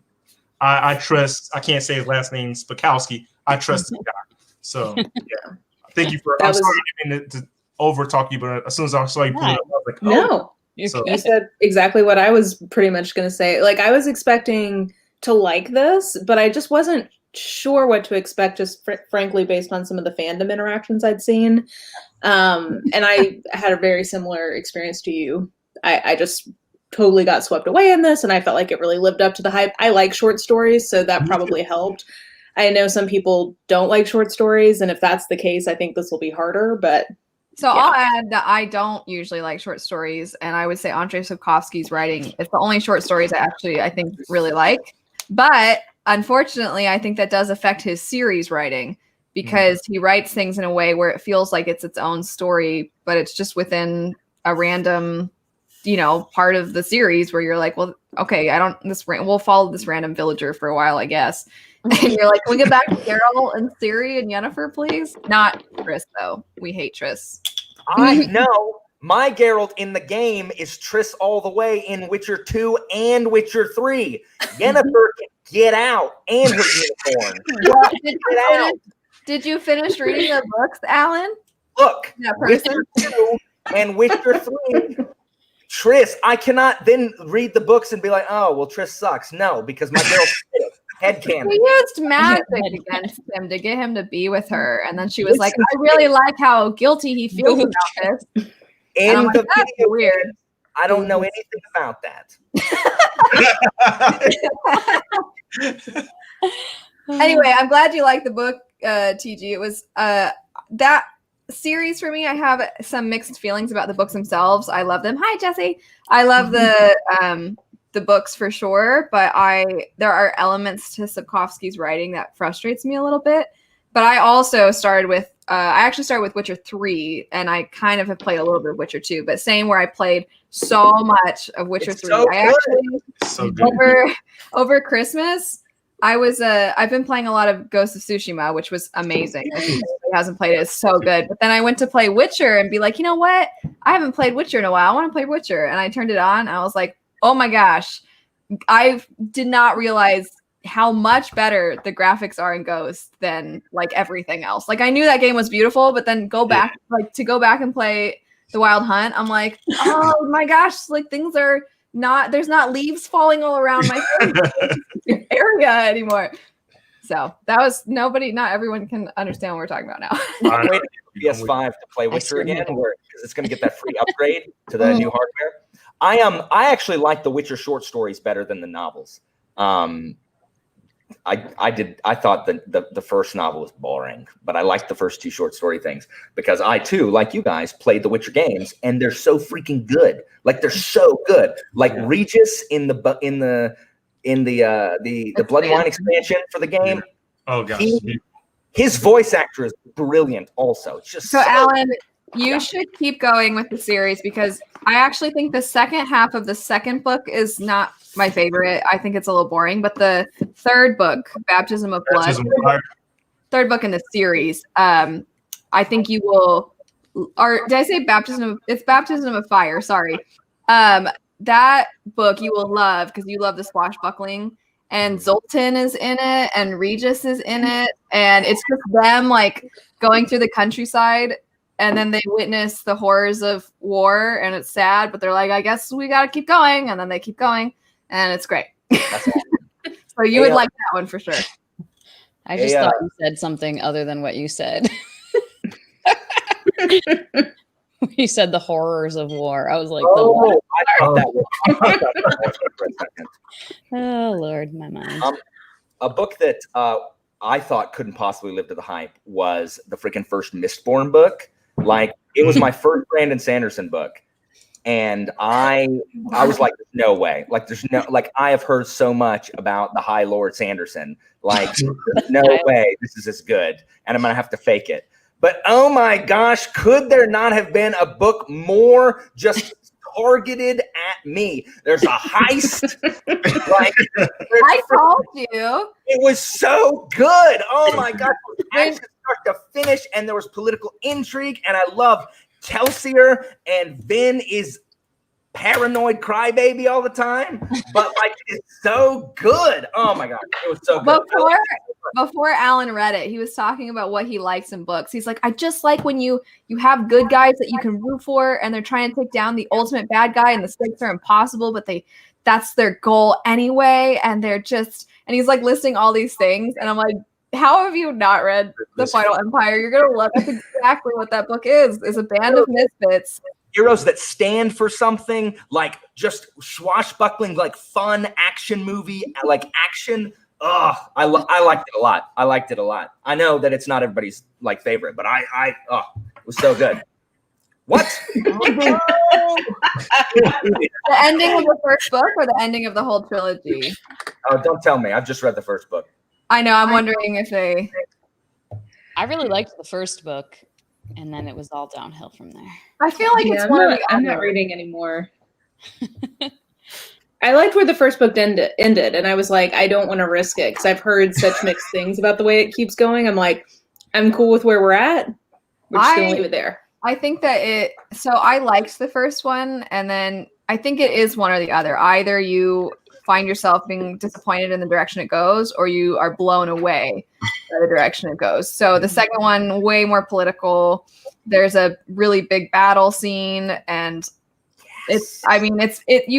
I trust. I can't say his last name, Spakowski. I trust this guy. So yeah, thank you for. I'm sorry to over talk you, but as soon as I saw you pull it up, I was like, oh. No. So, You said exactly what I was pretty much going to say. Like, I was expecting to like this, but I just wasn't sure what to expect, just frankly, based on some of the fandom interactions I'd seen. And I had a very similar experience to you. I just totally got swept away in this, and I felt like it really lived up to the hype. I like short stories, so that probably helped. I know some people don't like short stories, and if that's the case, I think this will be harder, but... So I'll add that I don't usually like short stories, and I would say Andrei Sapkowski's writing is the only short stories I think really like. But unfortunately, I think that does affect his series writing, because he writes things in a way where it feels like it's its own story, but it's just within a random, part of the series where you're like, well, okay, we'll follow this random villager for a while, I guess. And you're like, can we get back to Carol and Ciri and Yennefer, please? Not Triss, though. We hate Triss. I know. My Geralt in the game is Triss all the way in Witcher 2 and Witcher 3. Yennefer can get out and her unicorn. Did you finish reading the books, Alan? Look, Witcher 2 and Witcher 3. Triss, I cannot then read the books and be like, oh, well, Triss sucks. No, because my Geralt headcanon. We used magic against him to get him to be with her, and then she was like, I really like how guilty he feels about this. And I'm like, that's weird. I don't know anything about that. Anyway, I'm glad you liked the book, TG. It was that series for me. I have some mixed feelings about the books themselves. I love them. Hi, Jesse. I love the books for sure, but there are elements to Sapkowski's writing that frustrates me a little bit. But I also started with I actually started with Witcher 3, and I kind of have played a little bit of Witcher 2, but same where I played so much of Witcher 3. So I actually over Christmas, I've been playing a lot of Ghost of Tsushima, which was amazing. If anybody hasn't played it, it's so good. But then I went to play Witcher and be like, you know what? I haven't played Witcher in a while. I want to play Witcher. And I turned it on, and I was like, oh my gosh, I did not realize how much better the graphics are in Ghost than like everything else. Like, I knew that game was beautiful, but then go back and play The Wild Hunt, I'm like, oh my gosh, like things are not, there's not leaves falling all around my area anymore. So that was not everyone can understand what we're talking about now. I'm waiting for PS5 to play Witcher again, because it's going to get that free upgrade to the new hardware. I actually like the Witcher short stories better than the novels. I thought the first novel was boring, but I liked the first two short story things because I too, like you guys, played the Witcher games, and they're so freaking good. Like, they're so good. Like Regis in the Blood and Wine expansion for the game. Oh gosh. His voice actor is brilliant also. It's just so Alan, you should keep going with the series, because I actually think the second half of the second book is not my favorite. I think it's a little boring, but the third book, Baptism of Blood, third book in the series, I think you will, or did I say Baptism? It's Baptism of Fire. Sorry. That book you will love, because you love the swashbuckling, and Zoltan is in it, and Regis is in it, and it's just them like going through the countryside, and then they witness the horrors of war, and it's sad, but they're like, I guess we got to keep going, and then they keep going, and it's great. So you would like that one for sure. I just thought you said something other than what you said. You said the horrors of war. I was like, I heard that one. Oh Lord, my mind. A book that I thought couldn't possibly live to the hype was the freaking first Mistborn book. Like, it was my first Brandon Sanderson book, and I was like, no way. Like, there's no, like, I have heard so much about the High Lord Sanderson. Like, there's no way this is as good, and I'm gonna have to fake it. But oh my gosh, could there not have been a book more just targeted at me? There's a heist. I told you. It was so good. Oh my gosh. Action start to finish, and there was political intrigue, and I love Kelsier, and Vin is paranoid crybaby all the time, but like, it's so good. Oh my god, it was so good. before Alan read it, he was talking about what he likes in books. He's like, I just like when you have good guys that you can root for, and they're trying to take down the ultimate bad guy, and the stakes are impossible, but that's their goal anyway, and they're just. And he's like listing all these things, and I'm like, how have you not read The Final Empire? You're gonna love. That's exactly what that book is a band of misfits. Heroes that stand for something, like just swashbuckling, like fun action movie, like action. Oh, I liked it a lot. I know that it's not everybody's like favorite, but it was so good. What? The ending of the first book or the ending of the whole trilogy? Oh, don't tell me. I've just read the first book. I know. I'm wondering if they. I really liked the first book, and then it was all downhill from there. I feel like I'm not reading anymore. I liked where the first book ended, and I was like, I don't want to risk it because I've heard such mixed things about the way it keeps going. I'm like, I'm cool with where we're at. We're just gonna leave it there. I think that so I liked the first one, and then I think it is one or the other. Either you find yourself being disappointed in the direction it goes, or you are blown away by the direction it goes. So the second one, way more political. There's a really big battle scene, and you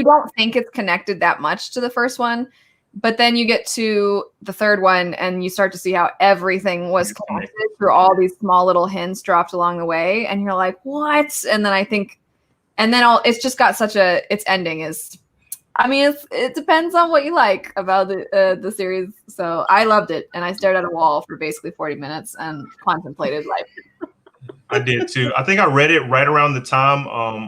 don't think it's connected that much to the first one, but then you get to the third one and you start to see how everything was connected through all these small little hints dropped along the way, and you're like, what? And then it's just got its ending is, it depends on what you like about the series. So I loved it, and I stared at a wall for basically 40 minutes and contemplated life. I did too. I think I read it right around the time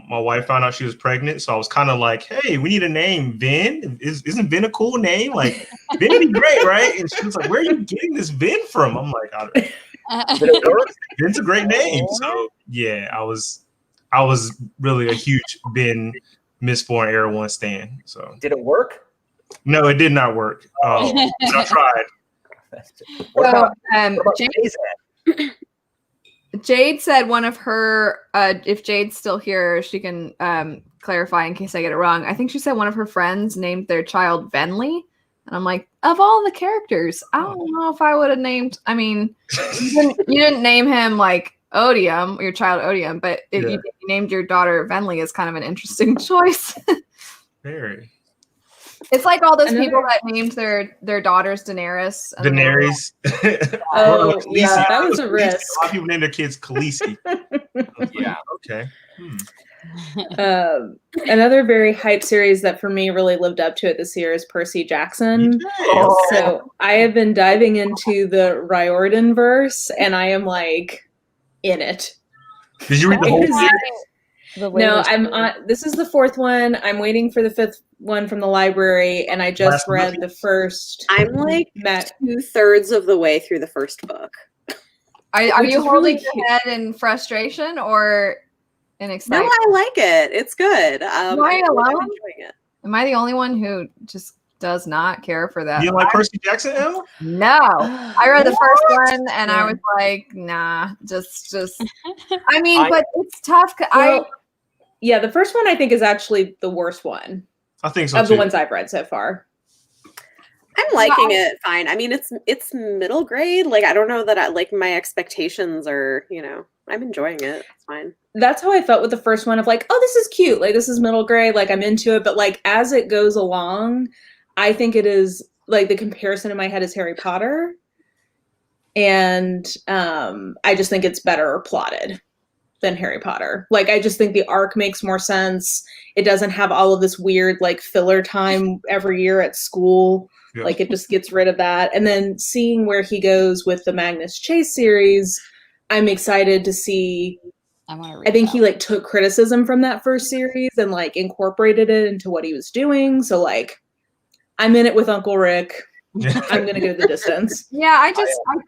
my wife found out she was pregnant. So I was kind of like, hey, we need a name. Vin? Isn't Vin a cool name? Like, Vin would be great, right? And she was like, where are you getting this Vin from? I'm like, Vin's a great name. So yeah, I was really a huge Vin Mistborn Era 1 stan. So did it work? No, it did not work. But I tried. What about Jade said one of her, if Jade's still here, she can clarify in case I get it wrong. I think she said one of her friends named their child Venli. And I'm like, of all the characters, I don't know if I would have named, you didn't name him like Odium, your child Odium, but if you named your daughter Venli, is kind of an interesting choice. Very. It's like all those people that named their daughters Daenerys. Daenerys. Oh, yeah, that was a risk. A lot of people name their kids Khaleesi. Yeah, okay. Another very hype series that for me really lived up to it this year is Percy Jackson. So I have been diving into the Riordan verse, and I am like in it. Did you read the whole series? No, this is the fourth one. I'm waiting for the fifth one from the library, and I just read the first. I'm like 2/3 of the way through the first book. Are you holding your head in frustration or in excitement? No, I like it. It's good. Am I alone? I'm enjoying it. Am I the only one who just does not care for that? You like Percy Jackson, Elle? No. I read the first one and I was like, nah, just but it's tough. Yeah, the first one I think is actually the worst one. I think so of too. The ones I've read so far. I'm liking it fine. It's middle grade. Like, I don't know that my expectations are, I'm enjoying it. It's fine. That's how I felt with the first one of like, oh, this is cute. Like, this is middle grade. Like, I'm into it. But like, as it goes along, I think it is like the comparison in my head is Harry Potter. And I just think it's better plotted than Harry Potter. Like, I just think the arc makes more sense. It doesn't have all of this weird like filler time every year at school. Yeah. Like, it just gets rid of that. And then seeing where he goes with the Magnus Chase series, I'm excited to see. I think he like took criticism from that first series and like incorporated it into what he was doing. So like, I'm in it with Uncle Rick. I'm gonna go the distance. Yeah,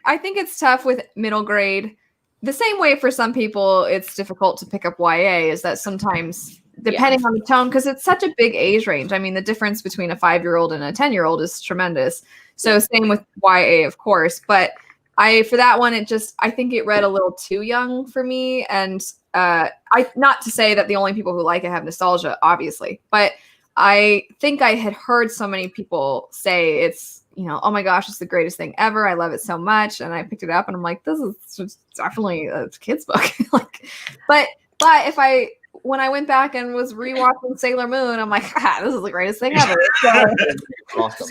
I think it's tough with middle grade. The same way for some people it's difficult to pick up YA is that sometimes depending on the tone, because it's such a big age range. I mean, the difference between a 5-year-old and a 10-year-old is tremendous. So same with YA, of course. But for that one, I think it read a little too young for me. And not to say that the only people who like it have nostalgia, obviously, but I think I had heard so many people say it's, oh my gosh, it's the greatest thing ever. I love it so much. And I picked it up and I'm like, this is definitely a kid's book. But when I went back and was rewatching Sailor Moon, I'm like, this is the greatest thing ever. Awesome.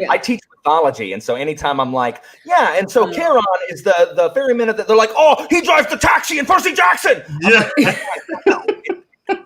I teach mythology, and so anytime I'm like, and so Charon is the ferryman that they're like, oh, he drives the taxi in Percy Jackson. Yeah.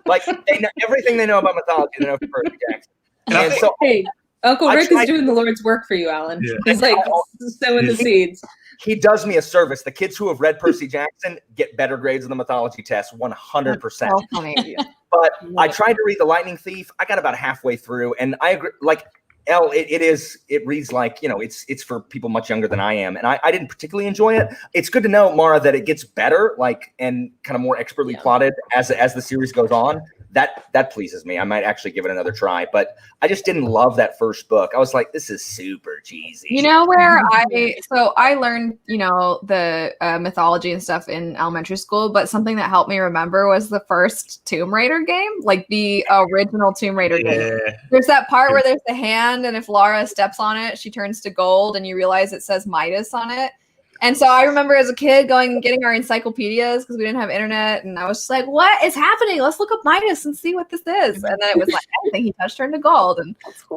Like they know everything they know about mythology, they know Percy Jackson. And so, hey, Uncle Rick is doing the Lord's work for you, Alan. Yeah. He's like sowing the seeds. He does me a service. The kids who have read Percy Jackson get better grades on the mythology test, 100%. So funny. But I tried to read The Lightning Thief. I got about halfway through, and I agree. Like Elle, it reads like, it's for people much younger than I am, and I didn't particularly enjoy it. It's good to know, Mara, that it gets better, and kind of more expertly plotted as the series goes on. That pleases me. I might actually give it another try, but I just didn't love that first book. I was like, this is super cheesy. Where I learned, the mythology and stuff in elementary school, but something that helped me remember was the first Tomb Raider game, like the original Tomb Raider game. There's that part where there's the hand, and if Lara steps on it, she turns to gold, and you realize it says Midas on it. And so I remember as a kid going and getting our encyclopedias because we didn't have internet. And I was just like, what is happening? Let's look up Midas and see what this is. And then it was like, anything he touched turned to gold. And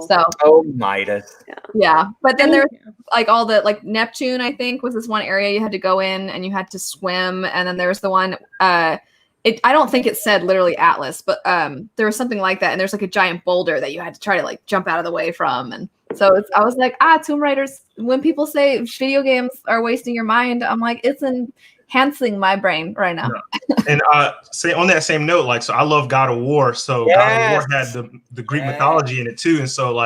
so. Oh, Midas. Yeah. But then there's like all the, like Neptune, I think, was this one area you had to go in and you had to swim. And then there was the one, I don't think it said literally Atlas, but there was something like that. And there's like a giant boulder that you had to try to like jump out of the way from. And so I was like, Tomb Raiders, when people say video games are wasting your mind, I'm like, it's enhancing my brain right now. And say on that same note, so I love God of War. So God of War had the Greek mythology in it too. And so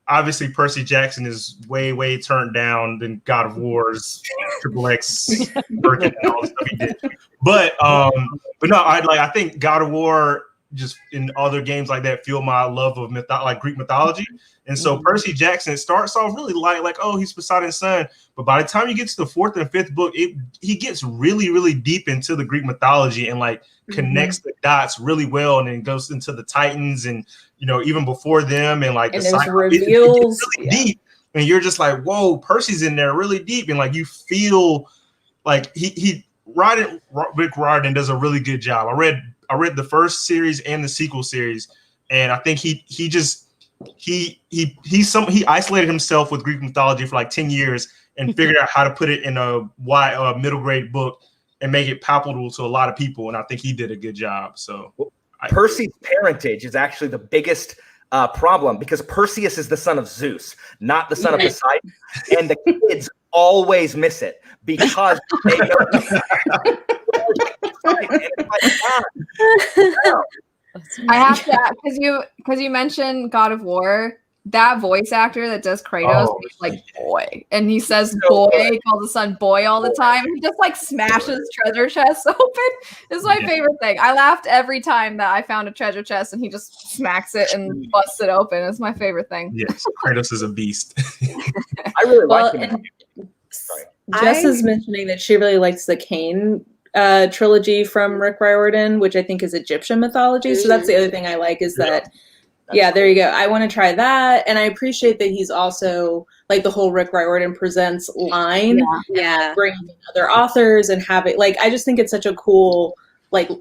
obviously Percy Jackson is way, way turned down than God of War's Triple X Birkin and all the stuff he did. But no, I think God of War just in other games like that fuel my love of Greek mythology. And so Percy Jackson, it starts off really light, he's Poseidon's son. But by the time you get to the fourth and fifth book, he gets really, really deep into the Greek mythology and connects the dots really well, and then goes into the Titans and even before them and and there's reveals really deep. And you're just like, whoa, Percy's in there really deep, and you feel like Rick Riordan does a really good job. I read the first series and the sequel series, and I think he isolated himself with Greek mythology for 10 years and figured out how to put it in a middle grade book and make it palatable to a lot of people. And I think he did a good job. So Percy's parentage is actually the biggest problem, because Perseus is the son of Zeus, not the son of Poseidon. And the kids always miss it because they know. I have to, because you mentioned God of War, that voice actor that does Kratos is boy, and he says boy, he calls his son boy all the time. He just smashes treasure chests open. It's my favorite thing. I laughed every time that I found a treasure chest and he just smacks it and busts it open. It's my favorite thing. Yes, Kratos is a beast. I really like him. Jess is mentioning that she really likes the Cain trilogy from Rick Riordan, which I think is Egyptian mythology. So that's the other thing I like is that, there you go. I want to try that. And I appreciate that he's also the whole Rick Riordan Presents line. Bringing in other authors and have it I just think it's such a cool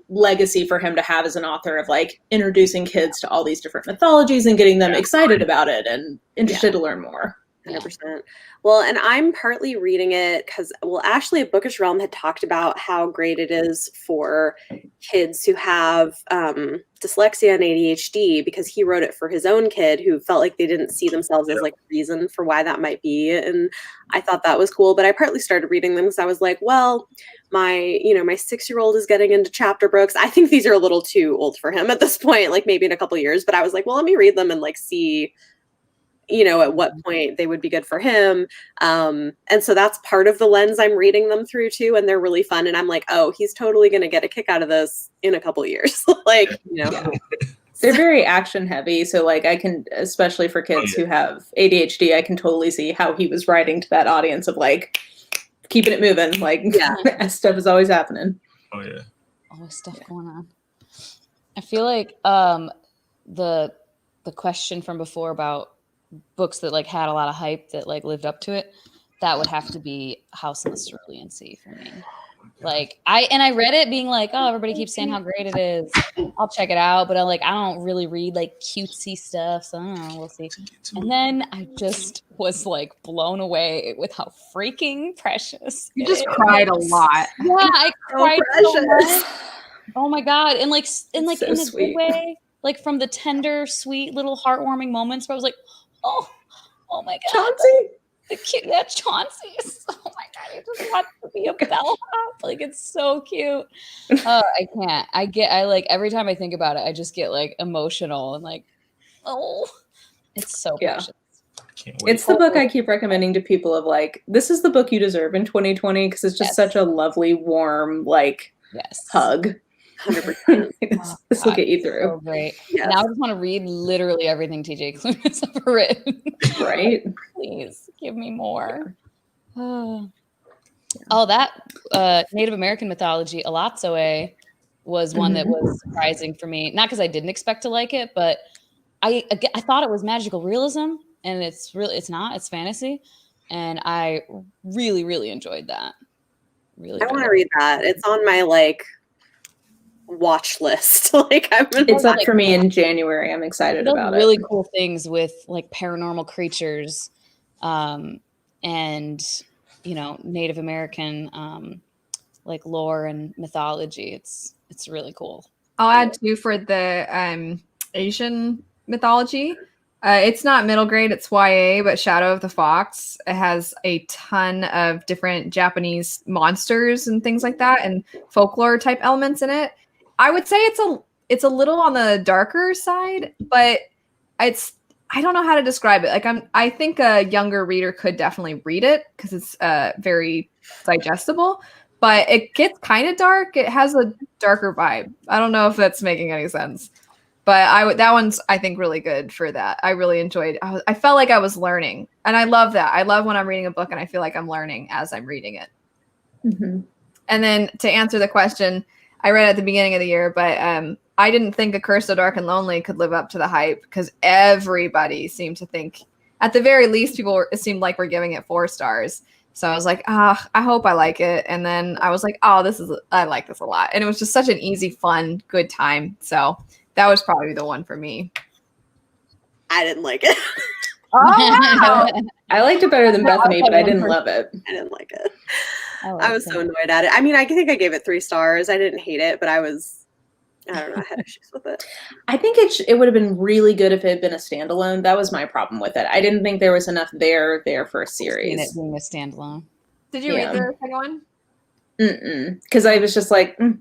legacy for him to have as an author of introducing kids to all these different mythologies and getting them excited about it and interested to learn more. 100%. Well, and I'm partly reading it because, Ashley at Bookish Realm had talked about how great it is for kids who have dyslexia and ADHD, because he wrote it for his own kid who felt like they didn't see themselves as a reason for why that might be. And I thought that was cool. But I partly started reading them because I was like, well, my 6-year-old is getting into chapter books. I think these are a little too old for him at this point, maybe in a couple years. But I was like, well, let me read them and see at what point they would be good for him. And so that's part of the lens I'm reading them through too. And they're really fun. And I'm like, oh, he's totally going to get a kick out of this in a couple of years. They're very action heavy. So I can, especially for kids who have ADHD, I can totally see how he was writing to that audience of keeping it moving. Stuff is always happening. Oh yeah. Always stuff going on. I feel like the question from before about books that like had a lot of hype that like lived up to it, that would have to be House in the Cerulean Sea for me. Like I read it being like, oh, everybody keeps saying how great it is. I'll check it out, but I don't really read like cutesy stuff, so I don't know, we'll see. And then I just was like blown away with how freaking precious. You just cried a lot. Yeah, I cried so much. Oh my god, and like in a good way, like from the tender, sweet, little heartwarming moments where I was like, oh my god, Chauncey. the cute, Chauncey is, oh my god, he just wants to be a bellhop. Like, it's so cute. Oh, I can't. I like every time I think about it, I just get like emotional and like, oh, it's so precious. Can't wait. It's the book I keep recommending to people of like, this is the book you deserve in 2020 because it's just such a lovely, warm, like hug. 100%. This will get you through. So great. Yes. Now I just want to read literally everything TJ Klune has ever written. Right? Please give me more. Oh, that Native American mythology, Alotsoe, was one that was surprising for me. Not because I didn't expect to like it, but I thought it was magical realism, and it's not. It's fantasy, and I really, really enjoyed that. Really, I want to read that. It's on my like watch list. Like it's up for me in January. I'm excited about it. Really cool things with like paranormal creatures, and Native American like lore and mythology. It's really cool. I'll add too for the Asian mythology. It's not middle grade, it's YA, but Shadow of the Fox. It has a ton of different Japanese monsters and things like that, and folklore type elements in it. I would say it's a little on the darker side, but I don't know how to describe it. Like I think a younger reader could definitely read it because it's very digestible, but it gets kind of dark. It has a darker vibe. I don't know if that's making any sense, but that one's I think really good for that. I really enjoyed. I felt like I was learning, and I love that. I love when I'm reading a book and I feel like I'm learning as I'm reading it. Mm-hmm. And then to answer the question, I read at the beginning of the year, but I didn't think A Curse So Dark and Lonely could live up to the hype because everybody seemed to think, at the very least, it seemed like we're giving it 4 stars. So I was like, I hope I like it. And then I was like, I like this a lot. And it was just such an easy, fun, good time. So that was probably the one for me. I didn't like it. Oh, wow. I liked it better than Bethany, but I didn't love it. I didn't like it. I was so annoyed at it. I mean, I think I gave it 3 stars. I didn't hate it, but I don't know, I had issues with it. I think it would have been really good if it had been a standalone. That was my problem with it. I didn't think there was enough there for a series. It being a standalone. Did you read the second one? Because I was just like, I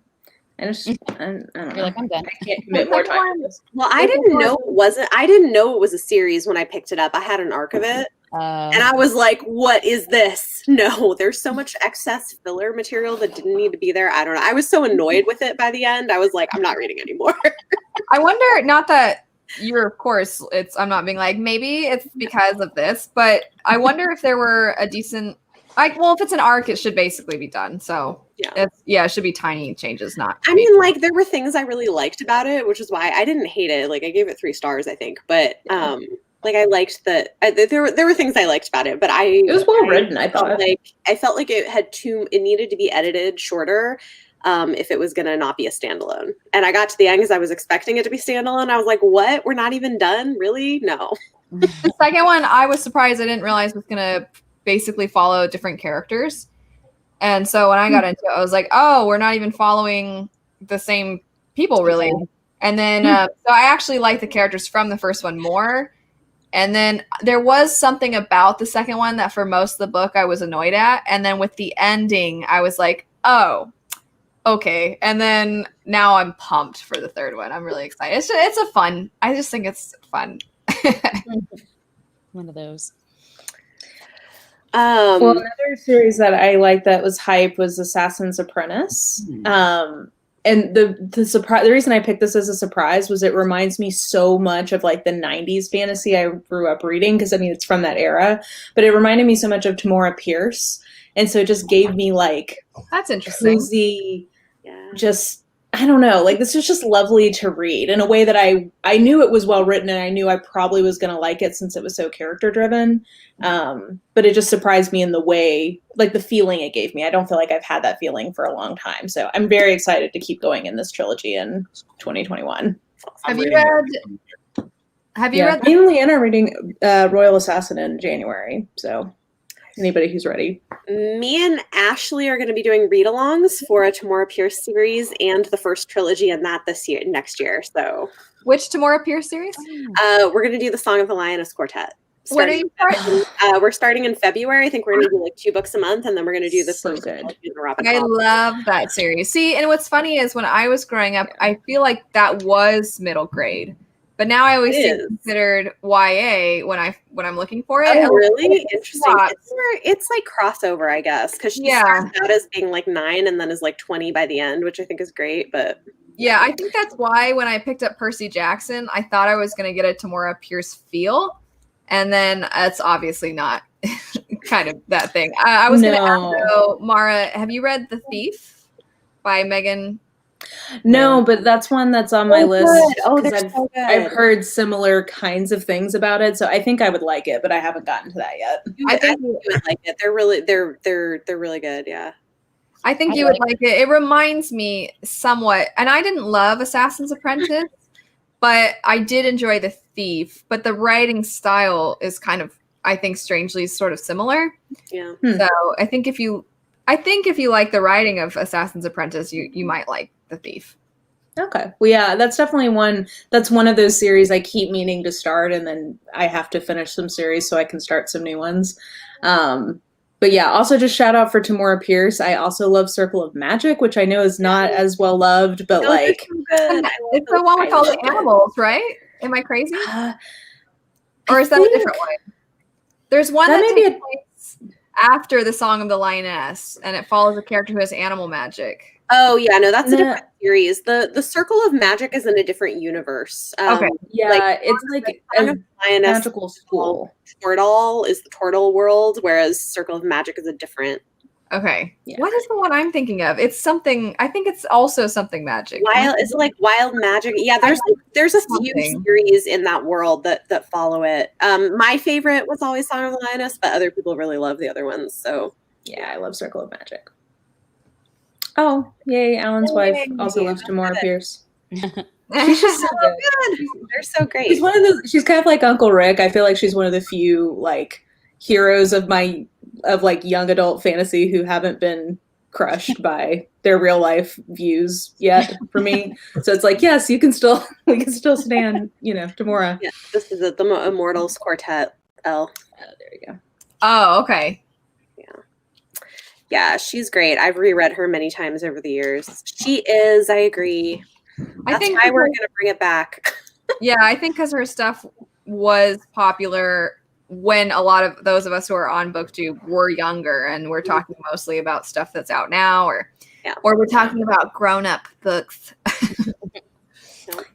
don't know. You're like, I'm done. I can't commit more time to this. Well, I didn't know it was a series when I picked it up. I had an arc of it. And I was like, what is this? No, there's so much excess filler material that didn't need to be there. I don't know. I was so annoyed with it by the end. I was like, I'm not reading anymore. I wonder, not that you're, of course, I'm not being like, maybe it's because of this, but I wonder if there were a decent, if it's an arc, it should basically be done. So it should be tiny changes, not. I mean, like there were things I really liked about it, which is why I didn't hate it. Like I gave it 3 stars, I think, but like I liked that there were things I liked about it, but it was well written. I thought I felt like it needed to be edited shorter if it was gonna not be a standalone. And I got to the end because I was expecting it to be standalone. I was like, what? We're not even done? Really? No. The second one, I was surprised. I didn't realize was gonna basically follow different characters, and so when I got into it, I was like, oh, we're not even following the same people really. And then so I actually liked the characters from the first one more. And then there was something about the second one that for most of the book I was annoyed at. And then with the ending, I was like, oh, okay. And then now I'm pumped for the third one. I'm really excited. It's a fun. I just think it's fun. One of those. Well, another series that I liked that was hype was Assassin's Apprentice. And the reason I picked this as a surprise was it reminds me so much of like the 90s fantasy I grew up reading, because I mean it's from that era, but it reminded me so much of Tamora Pierce, and so it just gave me like that's interesting. Cozy, just I don't know, like this was just lovely to read in a way that I knew it was well written, and I knew I probably was going to like it since it was so character driven. But it just surprised me in the way, like the feeling it gave me. I don't feel like I've had that feeling for a long time. So I'm very excited to keep going in this trilogy in 2021. Have you read Me and Leanna are reading Royal Assassin in January. So anybody who's ready. Me and Ashley are going to be doing read-alongs for a Tamora Pierce series and the first trilogy in that next year. So, which Tamora Pierce series? We're going to do the Song of the Lioness Quartet. When are you starting? We're starting in February. I think we're going to do like 2 books a month, and then we're going to do the So first good. trilogy in Robin I Hobb. love that series. See, and what's funny is when I was growing up, I feel like that was middle grade. But now I always see it considered YA when I'm looking for it. Oh, really? It's Interesting. It's like crossover, I guess, because she starts out as being like 9 and then is like 20 by the end, which I think is great. But yeah, I think that's why when I picked up Percy Jackson, I thought I was going to get a Tamora Pierce feel, and then it's obviously not kind of that thing. I was going to ask though, Mara, have you read The Thief by Megan? No, but that's one that's on my list. Oh, because I've heard similar kinds of things about it, so I think I would like it, but I haven't gotten to that yet. I think you would like it. They're really good. Yeah. I think you would like it. It reminds me somewhat, and I didn't love Assassin's Apprentice, but I did enjoy The Thief. But the writing style is kind of, I think, strangely sort of similar. Yeah. So I think if you like the writing of Assassin's Apprentice, you might like The Thief. Okay. Well, yeah, that's definitely one of those series I keep meaning to start, and then I have to finish some series so I can start some new ones. But yeah, also just shout out for Tamora Pierce. I also love Circle of Magic, which I know is not as well loved, but like it's the one with all the animals, right? Am I crazy? Or is that a different one? There's one that takes place after the Song of the Lioness, and it follows a character who has animal magic. Oh yeah, no, that's a different series. The Circle of Magic is in a different universe. Okay, yeah, it's like a magical school. Tortle is the Tortle world, whereas Circle of Magic is a different. Okay, what is the one I'm thinking of? It's something. I think it's also something magic. Is it like Wild Magic? Yeah, there's a few series in that world that follow it. My favorite was always Song of the Lioness, but other people really love the other ones. So yeah, I love Circle of Magic. Oh, yay, Alan's wife also loves Tamora Pierce. She's just so good. They're so great. She's kind of like Uncle Rick. I feel like she's one of the few like heroes of like young adult fantasy who haven't been crushed by their real life views yet for me. So it's like, yes, we can still stand, Tamora. Yeah, this is the Immortals Quartet. Oh, there you go. Oh, okay. Yeah, she's great. I've reread her many times over the years. She is, I agree. I think why we're going to bring it back. Yeah, I think because her stuff was popular when a lot of those of us who are on BookTube were younger, and we're talking mostly about stuff that's out now, or we're talking about grown-up books.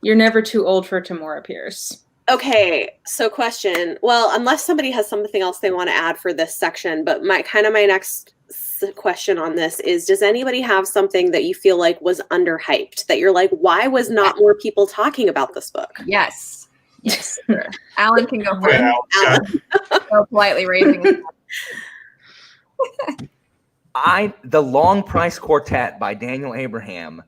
You're never too old for Tamora Pierce. Okay, so question. Well, unless somebody has something else they want to add for this section, but my next question on this is, does anybody have something that you feel like was underhyped, that you're like, why was not more people talking about this book? Yes. Sure. Alan can go first. Alan. So politely raising his hand. The Long Price Quartet by Daniel Abraham,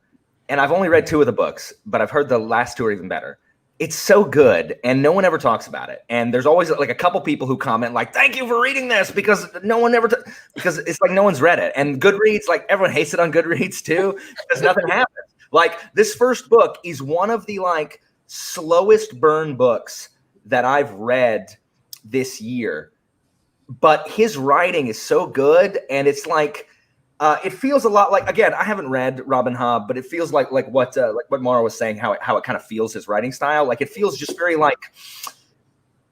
and I've only read 2 of the books, but I've heard the last 2 are even better. It's so good, and no one ever talks about it. And there's always like a couple people who comment like, "Thank you for reading this," because no one ever because it's like no one's read it. And Goodreads, like everyone hates it on Goodreads too, because nothing happens. Like this first book is one of the like slowest burn books that I've read this year, but his writing is so good, and it's like. It feels a lot like, again, I haven't read Robin Hobb, but it feels like what Mara was saying, how it kind of feels his writing style. Like it feels just very like,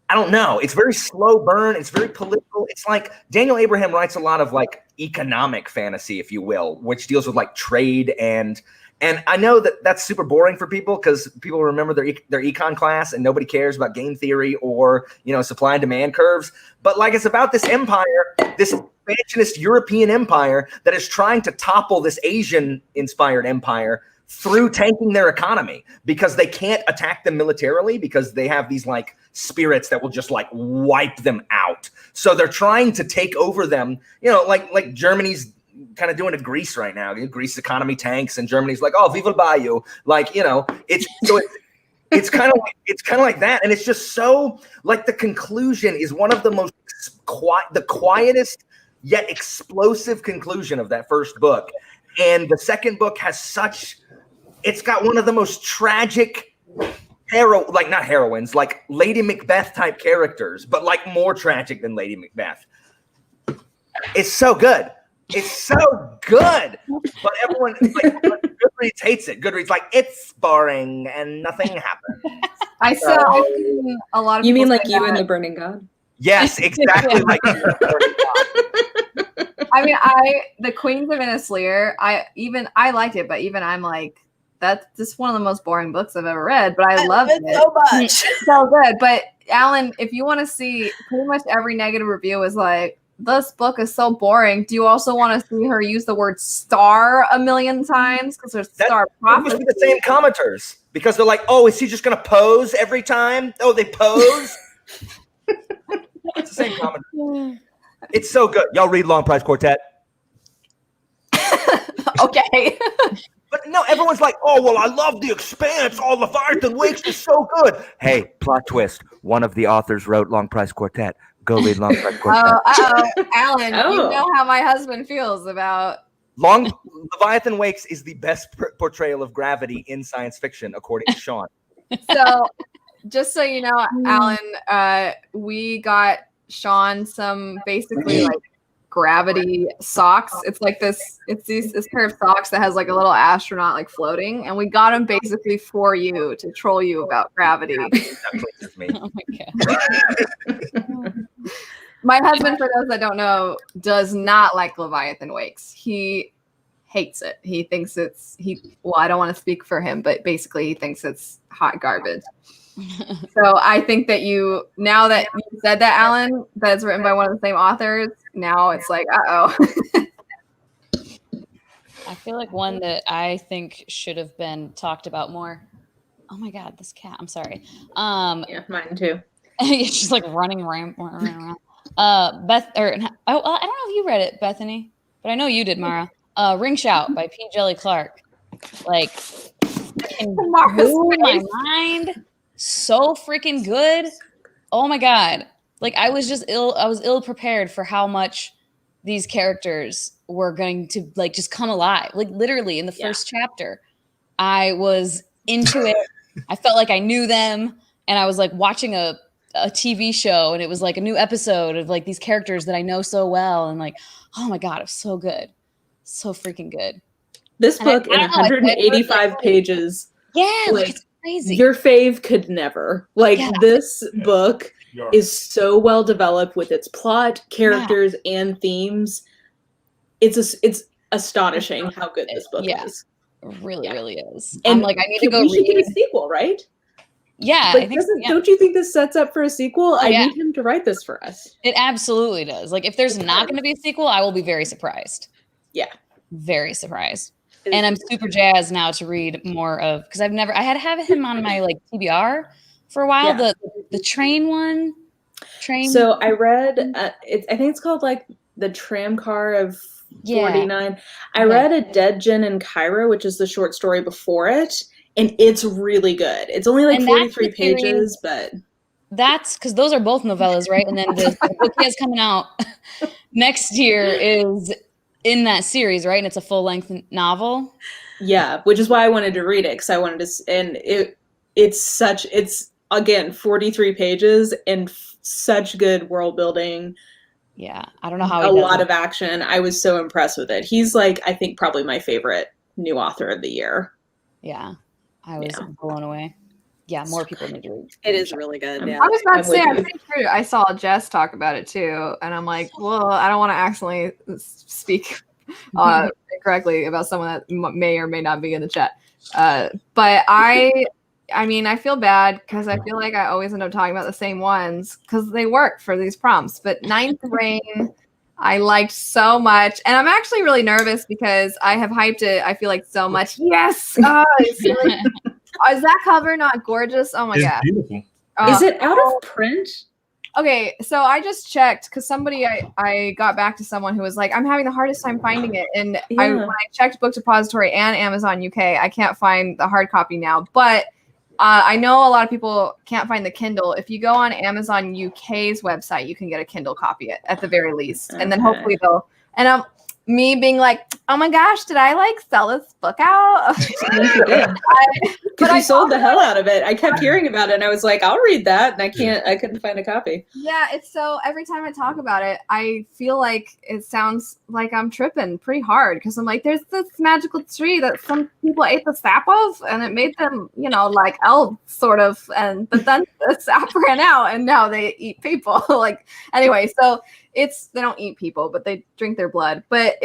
I don't know. It's very slow burn. It's very political. It's like Daniel Abraham writes a lot of like economic fantasy, if you will, which deals with like trade and I know that that's super boring for people because people remember their econ class and nobody cares about game theory or, supply and demand curves. But like it's about this empire, this expansionist European empire that is trying to topple this Asian-inspired empire through tanking their economy because they can't attack them militarily because they have these like spirits that will just like wipe them out. So they're trying to take over them, you know, like Germany's kind of doing to Greece right now. Greece's economy tanks and Germany's like, oh, we will buy you. Like, you know, it's kind of like that. And it's just so like the conclusion is one of the most the quietest yet explosive conclusion of that first book. And the second book has it's got one of the most tragic not heroines, like Lady Macbeth type characters, but like more tragic than Lady Macbeth. It's so good. It's so good. But everyone, like, Goodreads hates it. Goodreads like, it's boring and nothing happens. I've seen a lot of You people mean like say you that. and the Burning God? Yes, exactly like you. I mean, the Queens of Orenthia, I liked it, but even I'm like, that's just one of the most boring books I've ever read, but I loved it so much. It's so good. But Alan, if you want to see, pretty much every negative review is like, this book is so boring. Do you also want to see her use the word star a million times? Because there's star That must be the same commenters because they're like, oh, is he just going to pose every time? Oh, they pose? It's the same commenters. It's so good. Y'all read Long Price Quartet? Okay. But no, everyone's like, oh, well, I love The Expanse. Oh, Leviathan Wakes is so good. Hey, plot twist. One of the authors wrote Long Price Quartet. Go read Long Price Quartet. Alan, you know how my husband feels about... Leviathan Wakes is the best portrayal of gravity in science fiction, according to Sean. So, just so you know, Alan, we got Sean some basically like gravity socks. It's like this pair of socks that has like a little astronaut like floating, and we got them basically for you to troll you about gravity. Oh my god. My husband, for those that don't know, does not like Leviathan Wakes. He hates it. He thinks I don't want to speak for him, but basically he thinks it's hot garbage. So I think that now that you said that, Alan, that's written by one of the same authors, now it's like, uh-oh. I feel like one that I think should have been talked about more. Oh my god, this cat. I'm sorry. Yeah, mine too. It's just like running around. I don't know if you read it, Bethany, but I know you did, Mara. Ring Shout by P. Jelly Clark. Like, blew my mind. So freaking good. Oh my god. Like, I was ill prepared for how much these characters were going to like just come alive. Like, literally in the first chapter, I was into it. I felt like I knew them, and I was like watching a TV show, and it was like a new episode of like these characters that I know so well, and like, oh my god, it was so good. So freaking good. This book in 185 pages. Yeah, like, it's crazy. Your fave could never. Like, this book is so well developed with its plot, characters, and themes. It's astonishing how good this book is. Really, really is. And I'm like, I need to go we should read get a sequel, right? Yeah, Like, I think don't you think this sets up for a sequel? I need him to write this for us. It absolutely does. Like, if there's not going to be a sequel, I will be very surprised. Yeah. Very surprised. And I'm super jazzed now to read more of, because I had to have him on my like TBR for a while. Yeah. The train one. So I read, I think it's called like the Tram Car of 49. I read A Dead Gin in Cairo, which is the short story before it, and it's really good. It's only like 43 pages, but that's because those are both novellas, right? And then the book he has coming out next year is in that series, right? And it's a full-length novel. Yeah, which is why I wanted to read it, because I wanted to, and it's again 43 pages and such good world building. Yeah, I don't know how a lot of action. I was so impressed with it. He's like, I think probably my favorite new author of the year. Yeah, I was blown away. Yeah, more people need to read. It is really good. Yeah. I was about to say, I'm pretty sure I saw Jess talk about it too, and I'm like, well, I don't want to accidentally speak correctly about someone that may or may not be in the chat. But I mean, I feel bad because I feel like I always end up talking about the same ones because they work for these prompts. But Ninth Reign, I liked so much, and I'm actually really nervous because I have hyped it. I feel like so much. Yes, it's really, is that cover not gorgeous? Oh my god, beautiful. Is it out of print? Okay, so I just checked because somebody I got back to someone who was like, I'm having the hardest time finding it, and when I checked Book Depository and Amazon UK, I can't find the hard copy now, but. I know a lot of people can't find the Kindle. If you go on Amazon UK's website, you can get a Kindle copy at the very least. And then hopefully they'll, and me being like, oh my gosh, did I like sell this book out? But I sold the hell out of it. I kept hearing about it and I was like, I'll read that. And I couldn't find a copy. Yeah, it's so every time I talk about it, I feel like it sounds like I'm tripping pretty hard because I'm like, there's this magical tree that some people ate the sap of and it made them, like elves sort of. But then the sap ran out and now they eat people. Anyway, so they don't eat people, but they drink their blood. But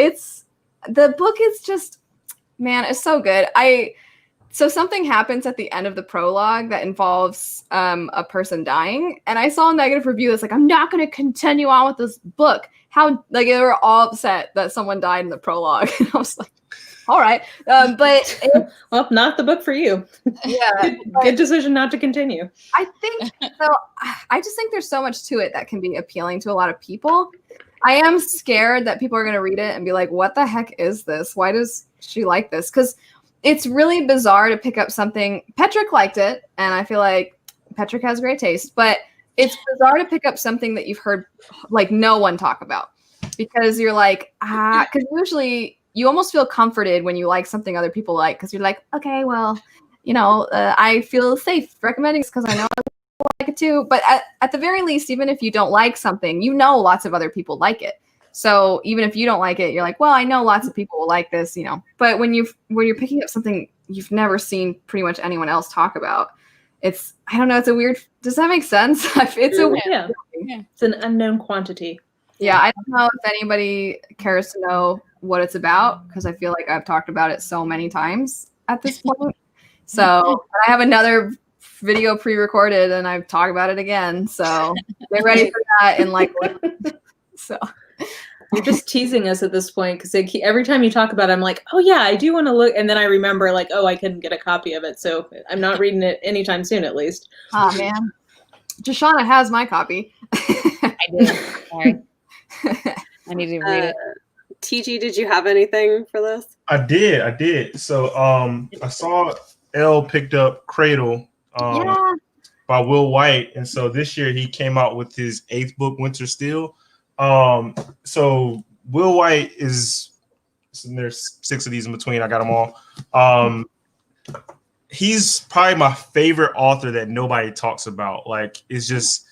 the book is just, man, it's so good. So something happens at the end of the prologue that involves a person dying, and I saw a negative review that's like, I'm not going to continue on with this book. They were all upset that someone died in the prologue. And I was like, all right, but well, not the book for you. Yeah, good decision not to continue. I think so. I just think there's so much to it that can be appealing to a lot of people. I am scared that people are going to read it and be like, what the heck is this? Why does she like this? Because it's really bizarre to pick up something. Petrick liked it, and I feel like Petrick has great taste, but it's bizarre to pick up something that you've heard like no one talk about, because you're like, because usually you almost feel comforted when you like something other people like, because you're like, okay, well, I feel safe recommending this because I know people like it too. But at the very least, even if you don't like something, lots of other people like it. So even if you don't like it, you're like, well, I know lots of people will like this, But when you're picking up something you've never seen pretty much anyone else talk about, I don't know, it's a weird. Does that make sense? It's a weird. Yeah. It's an unknown quantity. Yeah, I don't know if anybody cares to know what it's about, because I feel like I've talked about it so many times at this point. So I have another video pre-recorded and I've talked about it again. So get ready for that. And so you're just teasing us at this point, because every time you talk about it, I'm like, oh yeah, I do want to look. And then I remember like, oh, I couldn't get a copy of it. So I'm not reading it anytime soon, at least. Oh man. Joshana has my copy. I do. Sorry. I need to read it. TG, did you have anything for this? I did. So I saw Elle picked up Cradle by Will White, and so this year he came out with his 8th book, Winter Steel. So Will White there's 6 of these in between. I got them all. He's probably my favorite author that nobody talks about. Like, it's just,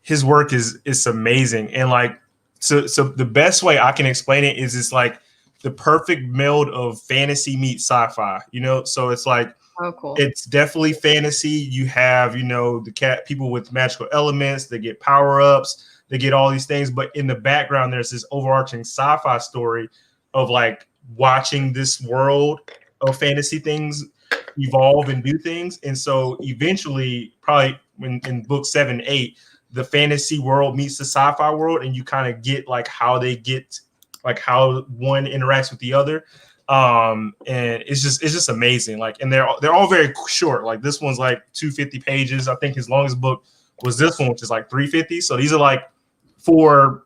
his work is amazing. And like, so the best way I can explain it is it's like the perfect meld of fantasy meets sci-fi, So it's like, oh, cool. It's definitely fantasy. You have, the people with magical elements, they get power-ups, they get all these things. But in the background, there's this overarching sci-fi story of like watching this world of fantasy things evolve and do things. And so eventually, probably in book 7, 8, the fantasy world meets the sci-fi world, and you kind of get like how how one interacts with the other. And it's just amazing. Like, and they're all very short. Like, this one's like 250 pages. I think his longest book was this one, which is like 350. So these are like four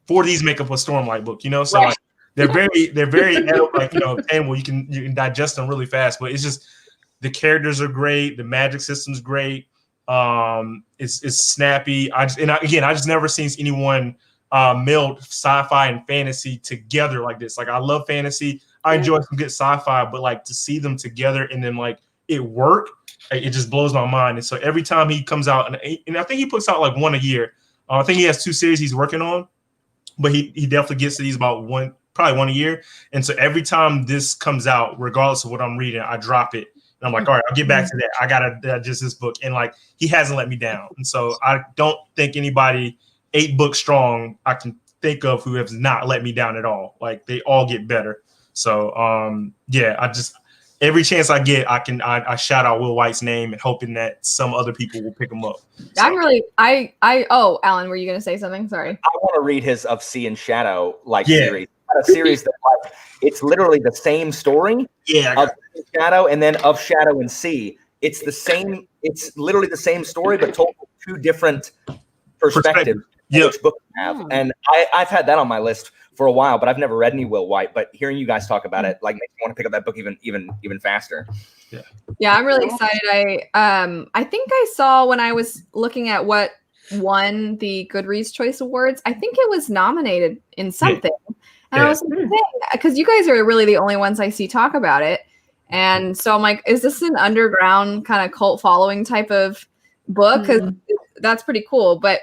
of these make up a Stormlight book, So like, they're very like, and you can digest them really fast. But it's just, the characters are great, the magic system's great. It's snappy. I just never seen anyone meld sci-fi and fantasy together like this. Like, I love fantasy. I enjoy some good sci-fi, but like to see them together and then like it work, it just blows my mind. And so every time he comes out, and I think he puts out like one a year. I think he has 2 series he's working on, but he definitely gets to these about probably one a year. And so every time this comes out, regardless of what I'm reading, I drop it. And I'm like, all right, I'll get back to that. I got to digest this book. And like, he hasn't let me down. And so I don't think anybody 8 books strong I can think of who has not let me down at all. Like, they all get better. So, every chance I get, I shout out Will White's name and hoping that some other people will pick him up. So. I'm really oh, Alan, were you gonna say something? Sorry. I want to read his Of Sea and Shadow series. A series that it's literally the same story. Yeah. Of Sea and Shadow, and then Of Shadow and Sea. It's the same. It's literally the same story, but told from two different perspectives. Which book you have, and I've had that on my list for a while, but I've never read any Will White. But hearing you guys talk about it, like, makes me want to pick up that book even faster. Yeah, I'm really excited. I think I saw when I was looking at what won the Goodreads Choice Awards, I think it was nominated in something, and I was like, because you guys are really the only ones I see talk about it, and so I'm like, is this an underground kind of cult following type of book? Because that's pretty cool, but.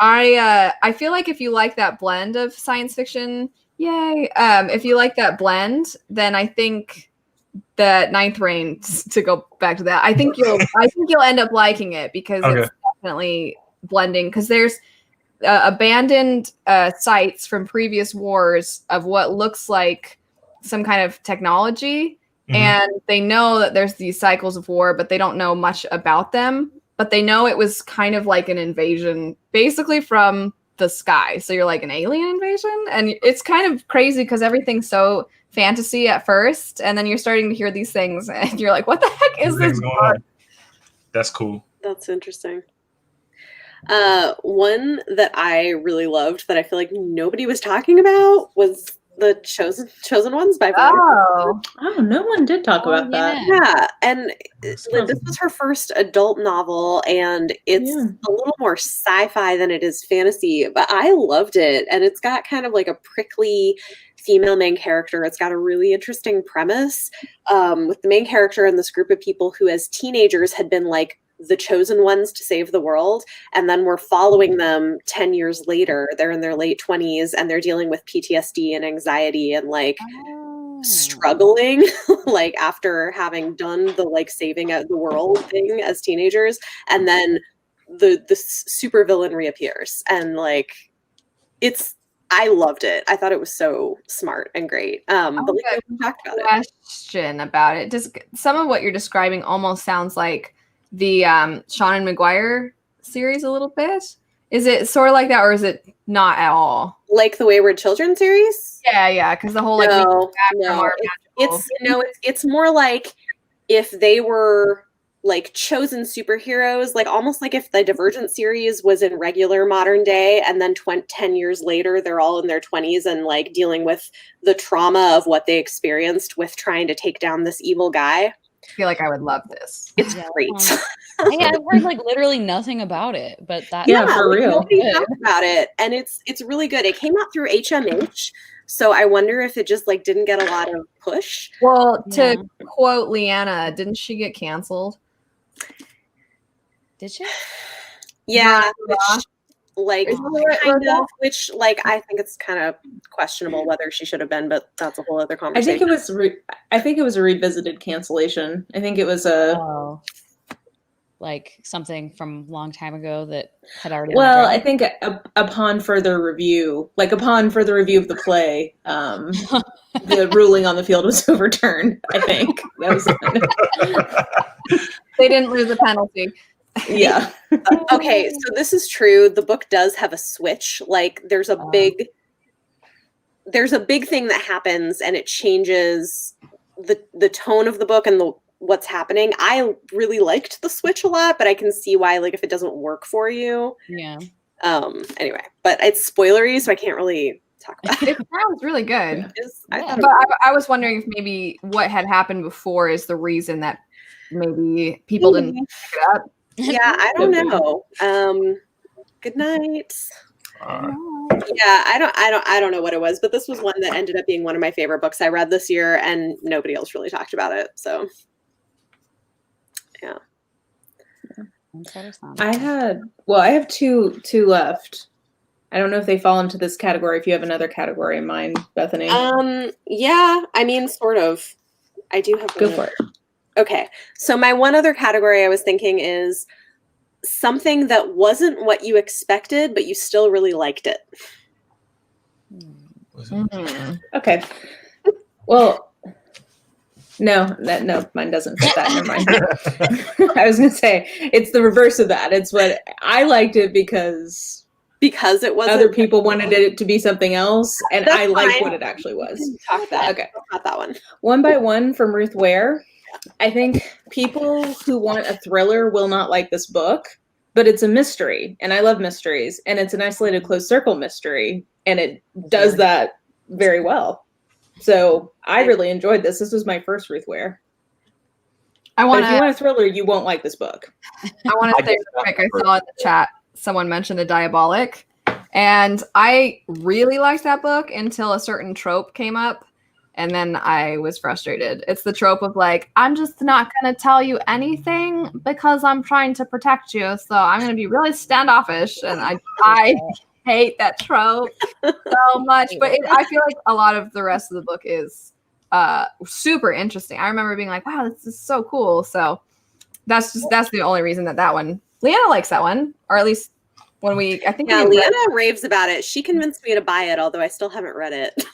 I feel like if you like that blend of science fiction, yay. If you like that blend, then I think that Ninth Reign, to go back to that, I think you'll end up liking it because it's definitely blending. Because there's abandoned sites from previous wars of what looks like some kind of technology, and they know that there's these cycles of war, but they don't know much about them. But they know it was kind of like an invasion, basically from the sky. So you're like an alien invasion, and it's kind of crazy because everything's so fantasy at first, and then you're starting to hear these things, and you're like, "What the heck is this?" That's cool. That's interesting. One that I really loved that I feel like nobody was talking about was the Chosen Ones by Oh, no one did talk about that. Yeah, and this was her first adult novel, and it's a little more sci-fi than it is fantasy, but I loved it, and it's got kind of like a prickly female main character. It's got a really interesting premise with the main character and this group of people who as teenagers had been like the chosen ones to save the world, and then we're following them 10 years later. They're in their late 20s and they're dealing with PTSD and anxiety and like struggling like after having done the like saving the world thing as teenagers, and then the super villain reappears, and like I loved it. I thought it was so smart and great. But like, we talked about question about it. Does some of what you're describing almost sounds like the Sean McGuire series a little bit? Is it sort of like that, or is it not at all? Like the Wayward Children series? Yeah, because the whole like it's more like if they were like chosen superheroes, like almost like if the Divergent series was in regular modern day, and then 10 years later they're all in their 20s and like dealing with the trauma of what they experienced with trying to take down this evil guy. I feel like I would love this. It's great. Hey, I've heard like literally nothing about it, but that for real. Nobody talked about it, and it's really good. It came out through HMH, so I wonder if it just like didn't get a lot of push. Well, to quote Leanna, didn't she get canceled? Did she? Yeah. Which I think it's kind of questionable whether she should have been, but that's a whole other conversation. I think it was a revisited cancellation. I think it was like something from a long time ago that had already. Well, I think upon further review of the play, the ruling on the field was overturned. I think that was. They didn't lose a penalty. Yeah. Okay, so this is true. The book does have a switch. Like there's a big thing that happens, and it changes the tone of the book and what's happening. I really liked the switch a lot, but I can see why, like, if it doesn't work for you. Yeah. Anyway, but it's spoilery, so I can't really talk about it. It sounds really good. But I was wondering if maybe what had happened before is the reason that maybe people didn't pick it up. Yeah, I don't know. Good night. Yeah, I don't know what it was, but this was one that ended up being one of my favorite books I read this year, and nobody else really talked about it. So, yeah. I have two left. I don't know if they fall into this category. If you have another category in mind, Bethany. Yeah, I mean, sort of. I do have. Go for it. Okay, so my one other category I was thinking is something that wasn't what you expected, but you still really liked it. Okay. Well, No, mine doesn't fit that. Never mind. I was gonna say it's the reverse of that. It's what I liked it because it wasn't other people wanted it to be something else, and That's I liked fine. what it actually was. Talk that. Okay. Not that one. One by One from Ruth Ware. I think people who want a thriller will not like this book, but it's a mystery, and I love mysteries, and it's an isolated closed circle mystery, and it does that very well. So I really enjoyed this. This was my first Ruth Ware. If you want a thriller, you won't like this book. I want to say real quick, I saw in the chat someone mentioned The Diabolic, and I really liked that book until a certain trope came up, and then I was frustrated. It's the trope of like, I'm just not going to tell you anything because I'm trying to protect you, so I'm going to be really standoffish, and I hate that trope so much. But I feel like a lot of the rest of the book is super interesting. I remember being like, wow, this is so cool. So that's the only reason that one, Leanna likes that one, or at least when Leanna raves about it. She convinced me to buy it, although I still haven't read it.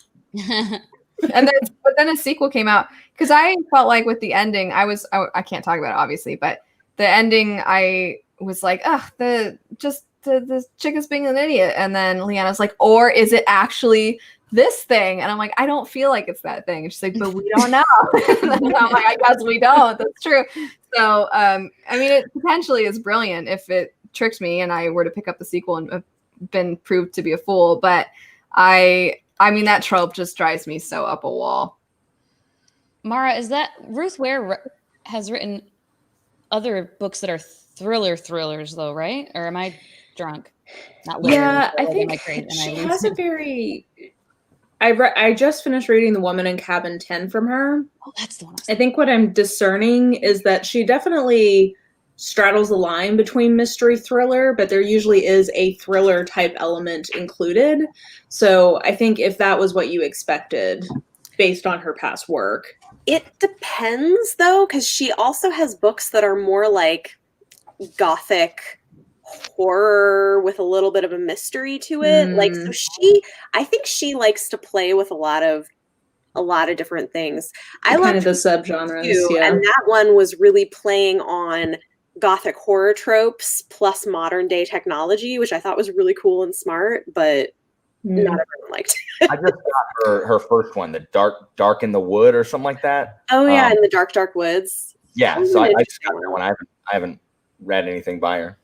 But then a sequel came out, because I felt like with the ending, I can't talk about it obviously, but the ending, I was like, the chick is being an idiot, and then Leanna's like, or is it actually this thing? And I'm like, I don't feel like it's that thing. And she's like, but we don't know. And then I'm like, I guess we don't. That's true. So I mean, it potentially is brilliant if it tricked me and I were to pick up the sequel and have been proved to be a fool. But I mean, that trope just drives me so up a wall. Mara, is that Ruth Ware has written other books that are thrillers though, right? Or am I drunk? Not yeah, I think she has a very. I just finished reading The Woman in Cabin 10 from her. Oh, that's the one. I think what I'm discerning is that she definitely straddles the line between mystery thriller, but there usually is a thriller type element included. So I think if that was what you expected based on her past work. It depends though, because she also has books that are more like gothic horror with a little bit of a mystery to it. Like, so I think she likes to play with a lot of different things. I love the subgenres, and that one was really playing on gothic horror tropes plus modern day technology, which I thought was really cool and smart, but not everyone liked. I just got her first one, the dark in the wood or something like that. Oh yeah, in the dark woods. Yeah, so I just got that one. I haven't read anything by her.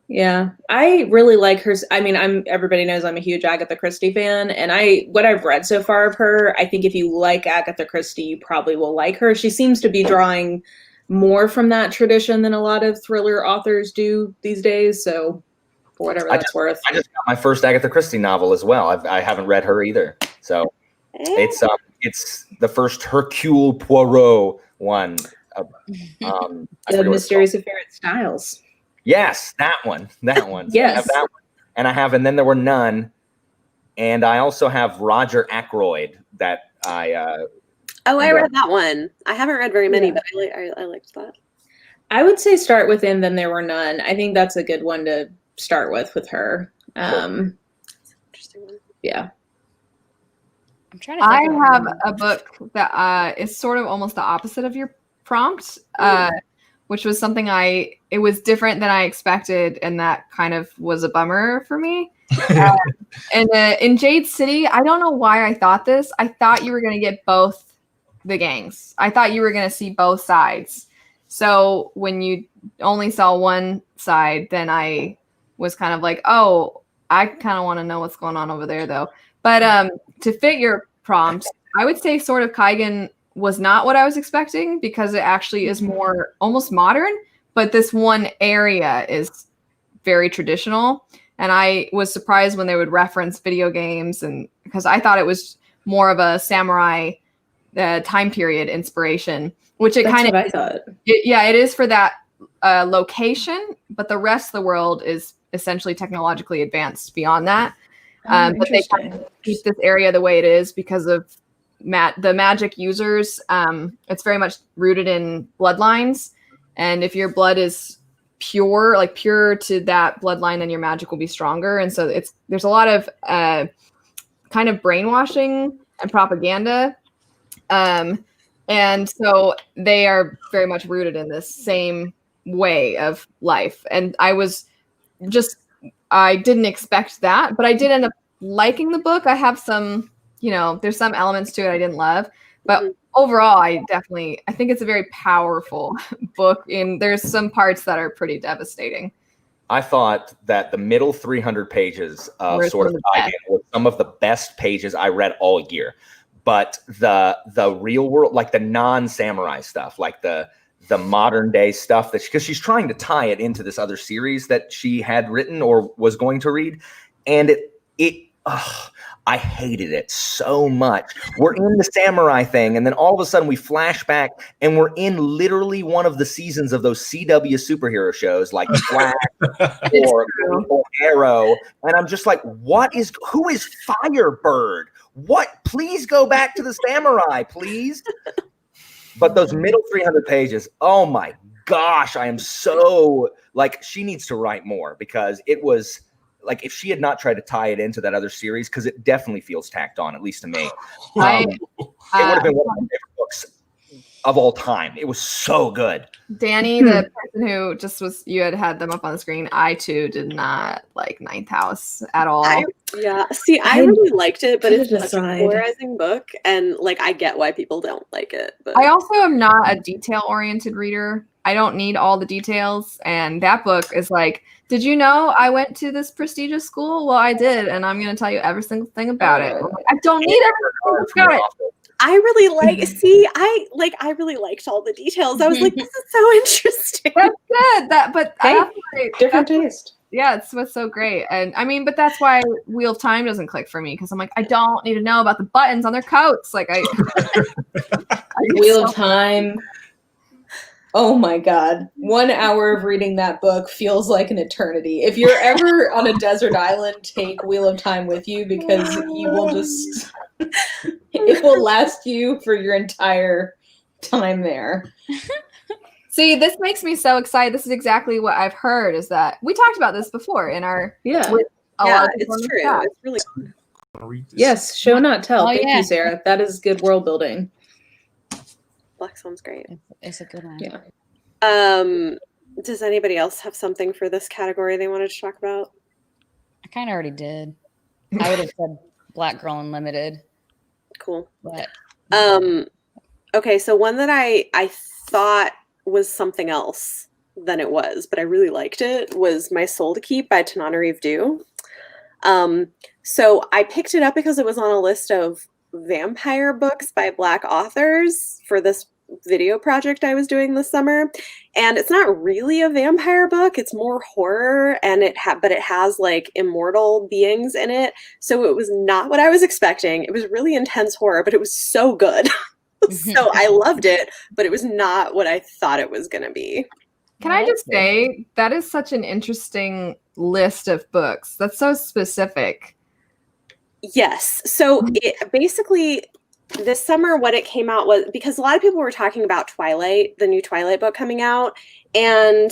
Yeah, I really like her. I mean, everybody knows I'm a huge Agatha Christie fan, and what I've read so far of her, I think if you like Agatha Christie, you probably will like her. She seems to be drawing more from that tradition than a lot of thriller authors do these days. So, for whatever that's worth, I just got my first Agatha Christie novel as well. I haven't read her either, so it's the first Hercule Poirot one. The Mysterious Affair at Styles. Yes, that one. So yes. I have that one. And then there were none. And I also have Roger Ackroyd that I I read that one. I haven't read very many, but I liked that. I would say start with Then There Were None. I think that's a good one to start with her. Interesting one. Yeah. I'm trying to think I have a book that is sort of almost the opposite of your prompt. Which was something it was different than I expected, and that kind of was a bummer for me. And in Jade City, I don't know why I thought this. I thought you were going to get both the gangs. I thought you were going to see both sides. So when you only saw one side, then I was kind of like, oh, I kind of want to know what's going on over there, though. But to fit your prompt, I would say Sword of Kaigen was not what I was expecting, because it actually is more almost modern, but this one area is very traditional. And I was surprised when they would reference video games, and because I thought it was more of a samurai time period inspiration, which it kind of, I thought. It is for that location, but the rest of the world is essentially technologically advanced beyond that. But they kind of keep this area the way it is because of the magic users. It's very much rooted in bloodlines, and if your blood is pure to that bloodline, then your magic will be stronger. And so there's a lot of kind of brainwashing and propaganda. And so they are very much rooted in this same way of life. And I didn't expect that, but I did end up liking the book. I have some, there's some elements to it I didn't love, but overall, I think it's a very powerful book. And there's some parts that are pretty devastating. I thought that the middle 300 pages of Sword of Tywin were some of the best pages I read all year. But the real world, like the non-samurai stuff, like the modern day stuff, because she's trying to tie it into this other series that she had written or was going to read, and I hated it so much. We're in the samurai thing, and then all of a sudden we flash back, and we're in literally one of the seasons of those CW superhero shows, like Flash or Arrow, and I'm just like, who is Firebird? What? Please go back to the samurai, please. But those middle 300 pages, oh my gosh, I am so like, she needs to write more, because it was like, if she had not tried to tie it into that other series, because it definitely feels tacked on, at least to me. It would have been one of my favorite books of all time. It was so good. Danny, the person who you had them up on the screen, I too did not like Ninth House at all. I really liked it, but it's a polarizing book, and like, I get why people don't like it. But I also am not a detail-oriented reader. I don't need all the details, and that book is like, did you know I went to this prestigious school? Well, I did, and I'm going to tell you every single thing about it. I don't need everything about it. I really I really liked all the details. I was like, this is so interesting. That's good. Different taste. Yeah, it's what's so great. And I mean, but that's why Wheel of Time doesn't click for me, because I'm like, I don't need to know about the buttons on their coats. Like Wheel of Time. Oh my God. 1 hour of reading that book feels like an eternity. If you're ever on a desert island, take Wheel of Time with you, because you will just, it will last you for your entire time there. See, this makes me so excited. This is exactly what I've heard, is that we talked about this before in our, it's true. It's really cool. Yes, show not tell. Thank you, Sarah. That is good world building. Black Swan's great. It's a good one. Yeah. Does anybody else have something for this category they wanted to talk about? I kind of already did. I would have said Black Girl Unlimited. Cool. But okay, so one that I thought was something else than it was, but I really liked it, was My Soul to Keep by Tananarive Due. So I picked it up because it was on a list of vampire books by Black authors for this video project I was doing this summer, and it's not really a vampire book, it's more horror, and but it has like immortal beings in it, so it was not what I was expecting. It was really intense horror, but it was so good. So I loved it, but it was not what I thought it was going to be. Can I just say, that is such an interesting list of books. That's so specific. Yes. So it basically, this summer, what it came out was, because a lot of people were talking about Twilight, the new Twilight book coming out. And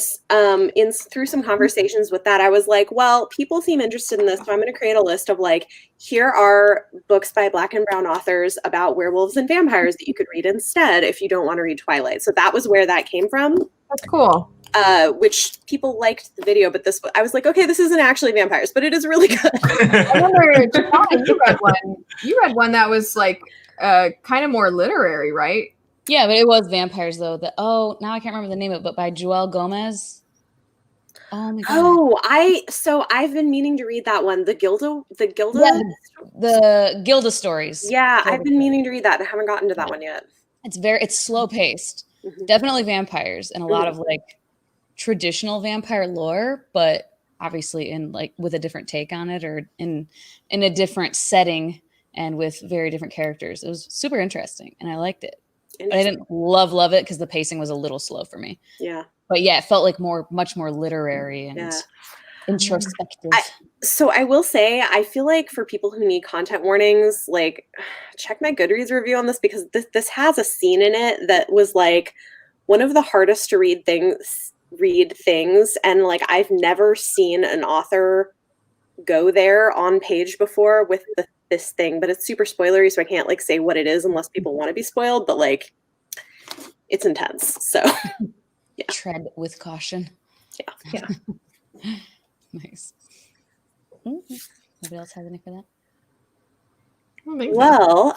through some conversations with that, I was like, well, people seem interested in this, so I'm going to create a list of like, here are books by Black and brown authors about werewolves and vampires that you could read instead if you don't want to read Twilight. So that was where that came from. That's cool. Which people liked the video, but I was like, okay, this isn't actually vampires, but it is really good. I remember, you read one that was like kind of more literary, right? Yeah, but it was vampires though. Now I can't remember the name of it, but by Joelle Gomez. Oh my god. I've been meaning to read that one. The Gilda stories. Yeah, I've been meaning to read that. I haven't gotten to that one yet. It's slow paced. Mm-hmm. Definitely vampires and a lot of like traditional vampire lore, but obviously in like with a different take on it, or in a different setting and with very different characters. It was super interesting and I liked it. But I didn't love it because the pacing was a little slow for me. Yeah. But yeah, it felt like much more literary and introspective. So I will say, I feel like for people who need content warnings, like check my Goodreads review on this, because this has a scene in it that was like one of the hardest to read things. And like, I've never seen an author go there on page before with this thing, but it's super spoilery, so I can't like say what it is unless people want to be spoiled. But like, it's intense. So yeah. Tread with caution. Yeah. Nice. Nobody else has any for that? Well,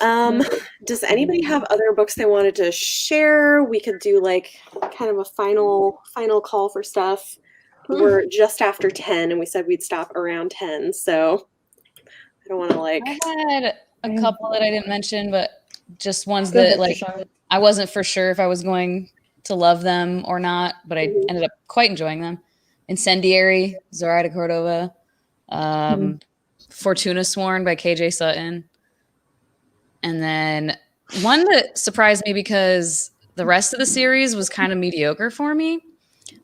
does anybody have other books they wanted to share? We could do like kind of a final call for stuff. We're just after 10 and we said we'd stop around 10. So I don't want to like. I had a couple that I didn't mention, but just ones that like I wasn't for sure if I was going to love them or not, but I ended up quite enjoying them. Incendiary, Zoraida Cordova, Fortuna Sworn by KJ Sutton. And then one that surprised me because the rest of the series was kind of mediocre for me.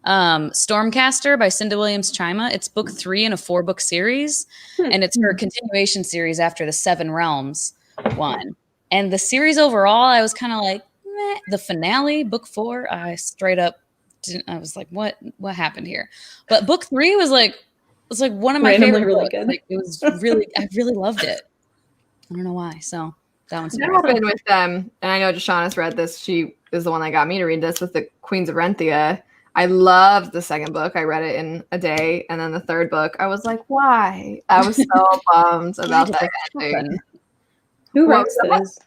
Stormcaster by Cinda Williams Chima. It's book 3 in a 4-book series, and it's her continuation series after the Seven Realms one. And the series overall, I was kind of like, meh. The finale, book 4, I straight up didn't. I was like, what happened here? But book 3 was like one of my favorite really books. good. Like, it was really, I really loved it. I don't know why. So that one's What happened with them, and I know Jashana's read this. She is the one that got me to read this with the Queens of Orenthia. I loved the second book. I read it in a day, and then the third book, I was like, why? I was so bummed about that ending. Who writes this?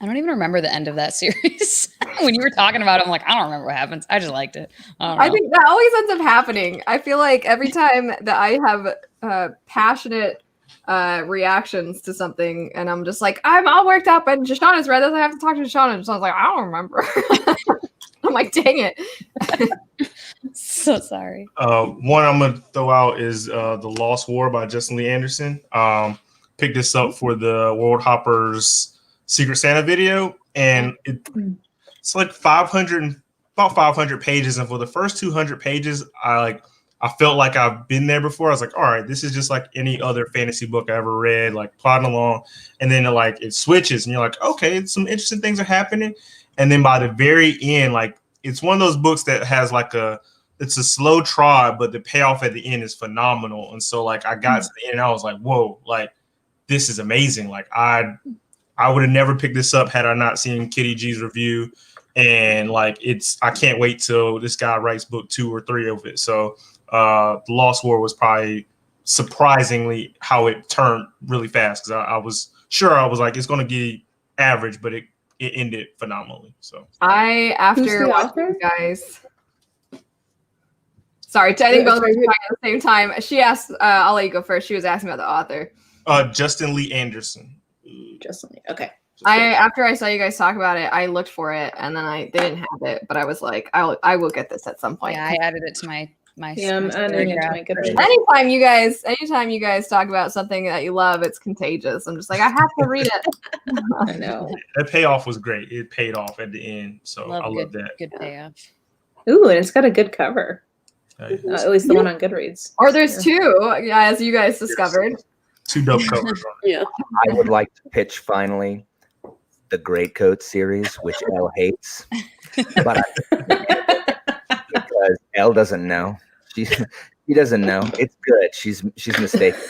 I don't even remember the end of that series. When you were talking about it, I'm like, I don't remember what happens. I just liked it. I think that always ends up happening. I feel like every time that I have passionate reactions to something, and I'm just like, I'm all worked up, and Jashana's read this. I have to talk to Jashana. And Jashana's like, I don't remember. I'm like, dang it. So sorry. One I'm gonna throw out is The Lost War by Justin Lee Anderson. Picked this up for the World Hoppers Secret Santa video, and it's like about 500 pages, and for the first 200 pages, I felt like I've been there before. I was like, all right, this is just like any other fantasy book I ever read, like plodding along, and then it switches, and you're like, okay, some interesting things are happening, and then by the very end, like it's one of those books that has it's a slow trot, but the payoff at the end is phenomenal, and so like I got to the end, and I was like, whoa, like this is amazing, like I would have never picked this up had I not seen Kitty G's review. And like, I can't wait till this guy writes book 2 or 3 of it. So The Lost War was probably surprisingly how it turned really fast. Cause I was like, it's going to get average, but it ended phenomenally. So after watching you guys, sorry, I think both of us were talking at the same time. She asked, I'll let you go first. She was asking about the author. Justin Lee Anderson. Okay. After I saw you guys talk about it, I looked for it, and then they didn't have it, but I was like, I will get this at some point. Yeah, I added it to my I'm adding it to my Goodreads. Anytime you guys talk about something that you love, it's contagious. I'm just like, I have to read it. I know. That payoff was great. It paid off at the end, so I love that. Good payoff. Ooh, and it's got a good cover. Hey. At least the one on Goodreads. Or there's 2, as you guys discovered. 2 dope covers. Yeah. I would like to pitch finally the Greatcoat series, which Elle hates, but because Elle doesn't know, she doesn't know. It's good. She's mistaken.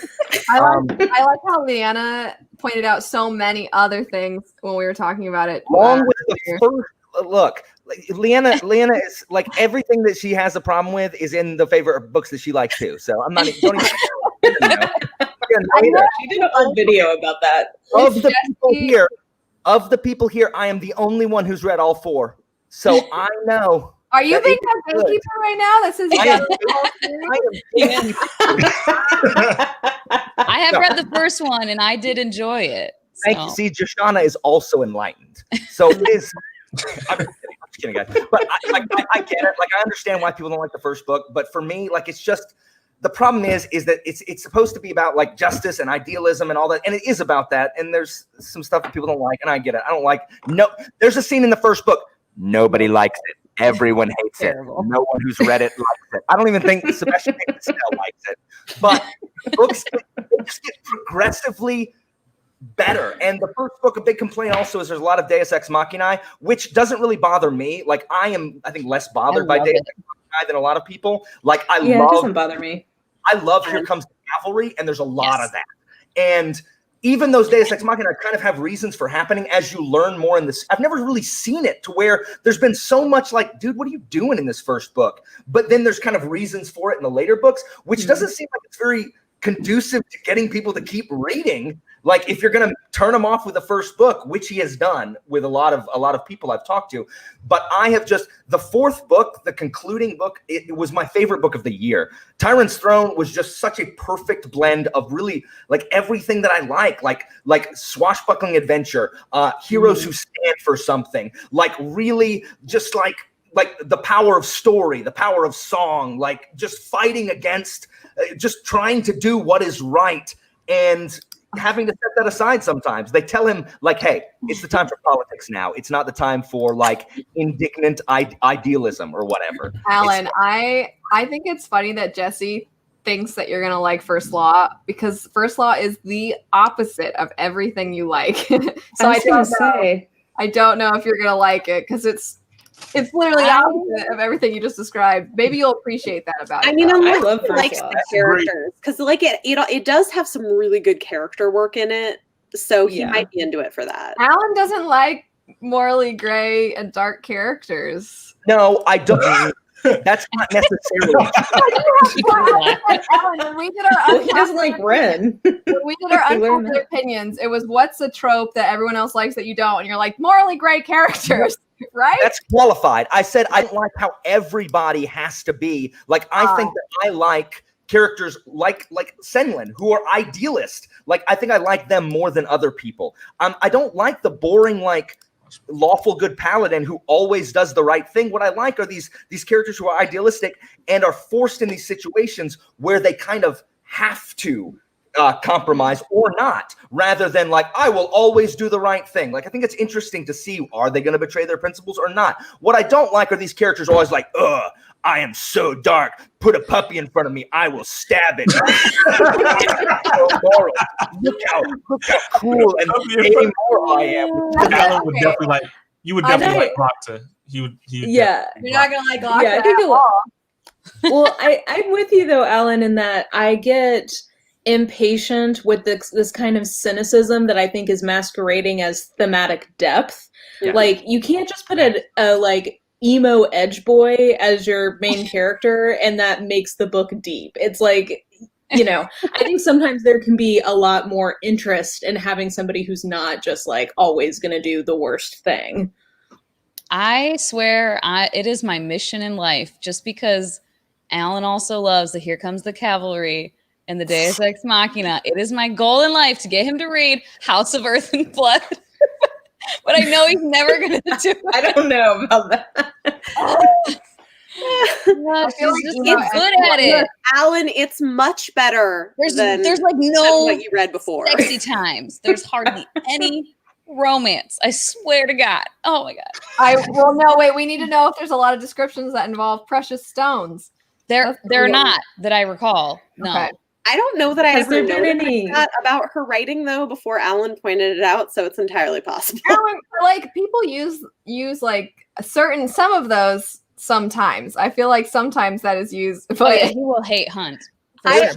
I like how Leanna pointed out so many other things when we were talking about it. Along with the first look, Leanna is like everything that she has a problem with is in the favorite books that she likes too. So I'm not don't even. She did a whole video about that. Of the people here, I am the only one who's read all 4. So I know. Are you being a gatekeeper right now? This is. I have read the first one, and I did enjoy it. So. Thank you. See, Jashana is also enlightened. So it is. I'm just kidding, guys. But I get it. Like I understand why people don't like the first book, but for me, like it's just. The problem is that it's supposed to be about like justice and idealism and all that, and it is about that. And there's some stuff that people don't like, and I get it. I don't like there's a scene in the first book. Nobody likes it. Everyone hates it. No one who's read it likes it. I don't even think Sebastian Stel likes it. But books just get progressively better. And the first book, a big complaint also is there's a lot of Deus Ex Machina, which doesn't really bother me. Like I think less bothered by Deus Ex Machina than a lot of people. Like it doesn't bother me. I love Here Comes the Cavalry, and there's a lot of that. And even those Deus Ex Machina kind of have reasons for happening as you learn more in this. I've never really seen it to where there's been so much like, dude, what are you doing in this first book? But then there's kind of reasons for it in the later books, which doesn't seem like it's very conducive to getting people to keep reading. Like if you're going to turn them off with the first book, which he has done with a lot of people I've talked to, but I have just the fourth book, the concluding book, it was my favorite book of the year. Tyrant's Throne was just such a perfect blend of really like everything that I like swashbuckling adventure, heroes who stand for something, like really just like the power of story, the power of song, like just fighting against, just trying to do what is right and having to set that aside sometimes. They tell him like, hey, it's the time for politics now. It's not the time for like indignant idealism or whatever. Alan, I think it's funny that Jesse thinks that you're going to like First Law because First Law is the opposite of everything you like. So I don't know if you're going to like it because it's literally the opposite of everything you just described. Maybe you'll appreciate that about it. I mean, I love likes the characters because like it does have some really good character work in it. So he might be into it for that. Alan doesn't like morally gray and dark characters. No, I don't. That's not necessarily. Alan, when we did our he doesn't like Ren. When we did our unpopular opinions, it was what's a trope that everyone else likes that you don't, and you're like morally gray characters. Right? That's qualified. I said I don't like how everybody has to be. Like I think that I like characters like Senlin who are idealist. Like I think I like them more than other people. I don't like the boring like lawful good paladin who always does the right thing. What I like are these characters who are idealistic and are forced in these situations where they kind of have to compromise or not, rather than like, I will always do the right thing. Like, I think it's interesting to see, are they going to betray their principles or not? What I don't like are these characters always like, I am so dark. Put a puppy in front of me. I will stab it. Look how cool and moral I am. Alan would definitely like, you would definitely like Locke. He would You're not going to like Locke. Yeah, I think well, I'm with you though, Alan, in that I get impatient with this kind of cynicism that I think is masquerading as thematic depth. Yeah. Like you can't just put a like emo edge boy as your main character and that makes the book deep. It's like, you know, I think sometimes there can be a lot more interest in having somebody who's not just like always going to do the worst thing. I swear it is my mission in life, just because Alan also loves the Here Comes the Cavalry and the Deus Ex Machina. It is my goal in life to get him to read House of Earth and Blood. But I know he's never going to do it. I don't know about that. He's good at it. Alan, it's much better there's like no what you read before. Sexy times. There's hardly any romance. I swear to God. Oh my God. We need to know if there's a lot of descriptions that involve precious stones. They're not that I recall. No. Okay. I don't know that I ever noticed that about her writing though before Alan pointed it out, so it's entirely possible. Alan, like people use like some of those sometimes. I feel like sometimes that is used. But he will hate Hunt. I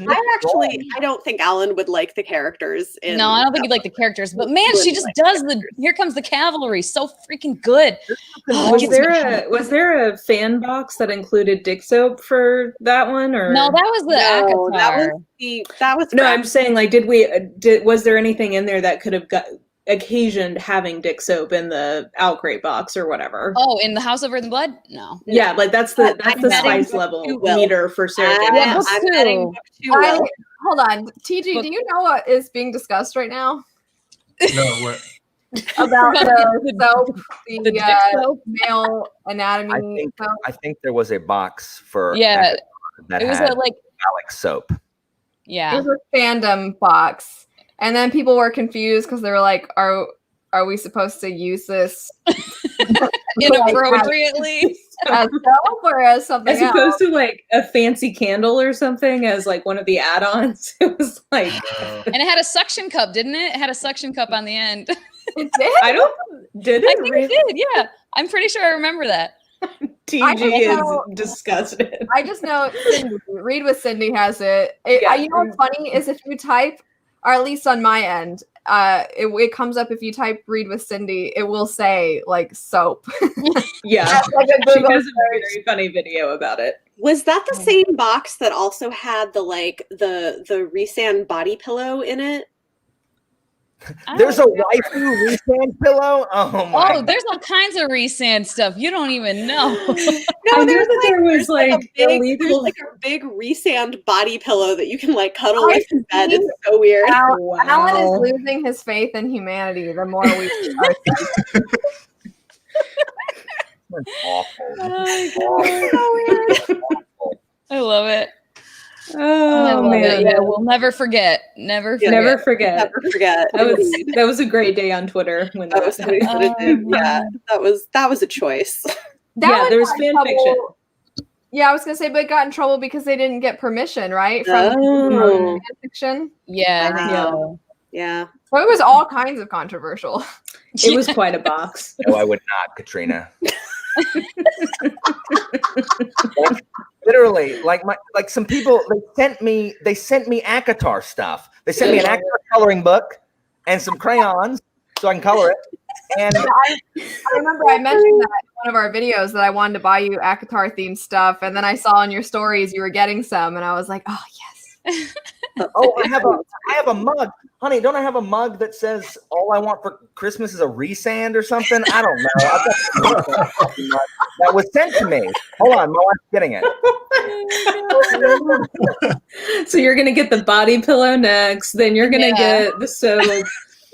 don't think Alan would like the characters. No, I don't think he'd like the characters. But man, she just does the Here Comes the Cavalry so freaking good. Was there a fan box that included dick soap for that one? Or no, that was the Agatha. That was no. I'm saying like, was there anything in there that could have occasioned having dick soap in the Outcrate box or whatever? Oh, in the House of Earth and Blood? No. Yeah, like that's the spice level meter for Sarah. Hold on, TG, do you know what is being discussed right now? No, what? About the soap, the male anatomy. I think there was a box for that it was had like Alex soap. Yeah, it was a fandom box. And then people were confused because they were like, "Are we supposed to use this inappropriately as soap or as something as opposed to like a fancy candle or something as like one of the add-ons?" It was like, and it had a suction cup, didn't it? It had a suction cup on the end. It did. I think it did. Yeah, I'm pretty sure I remember that. TG is disgusted. I just know Cindy, Read with Cindy has it. You know what's funny is if you type or at least on my end, it comes up if you type "read with Cindy," it will say like soap. Yeah, Like a she Google has a search. very funny video about it. Was that the same box that also had the the Rhysand body pillow in it? There's a waifu resand pillow. Oh my! Oh, there's all kinds of Rhysand stuff. You don't even know. No, I knew there's that there was like a big, there's illegal. like a big Rhysand body pillow that you can like cuddle I with in bed. see. It's so weird. Alan is Wow. losing his faith in humanity the more we are. That's awful. Oh my God. I love it. I Oh love man, it. Yeah, we'll never forget. Never forget. never forget. Never forget. That was a great day on Twitter when That was that somebody happened. put it in. Yeah, that was a choice. Yeah, one there was got in fan trouble- fiction. Yeah, I was gonna say, but it got in trouble because they didn't get permission, right? From Oh. fan fiction. Yeah, I think Wow. so. Yeah. So it was all kinds of controversial. It was quite a box. No, I would not, Katrina. Literally, like some people, they sent me Akatar stuff. They sent me an Akatar coloring book and some crayons so I can color it. And I remember I mentioned that in one of our videos that I wanted to buy you Akatar themed stuff, and then I saw in your stories you were getting some, and I was like, oh yes. oh, I have a mug, honey. Don't I have a mug that says all I want for Christmas is a Rhysand or something? I don't know. That was sent to me. Hold on, my wife's getting it. So you're gonna get the body pillow next, then you're gonna get the soap.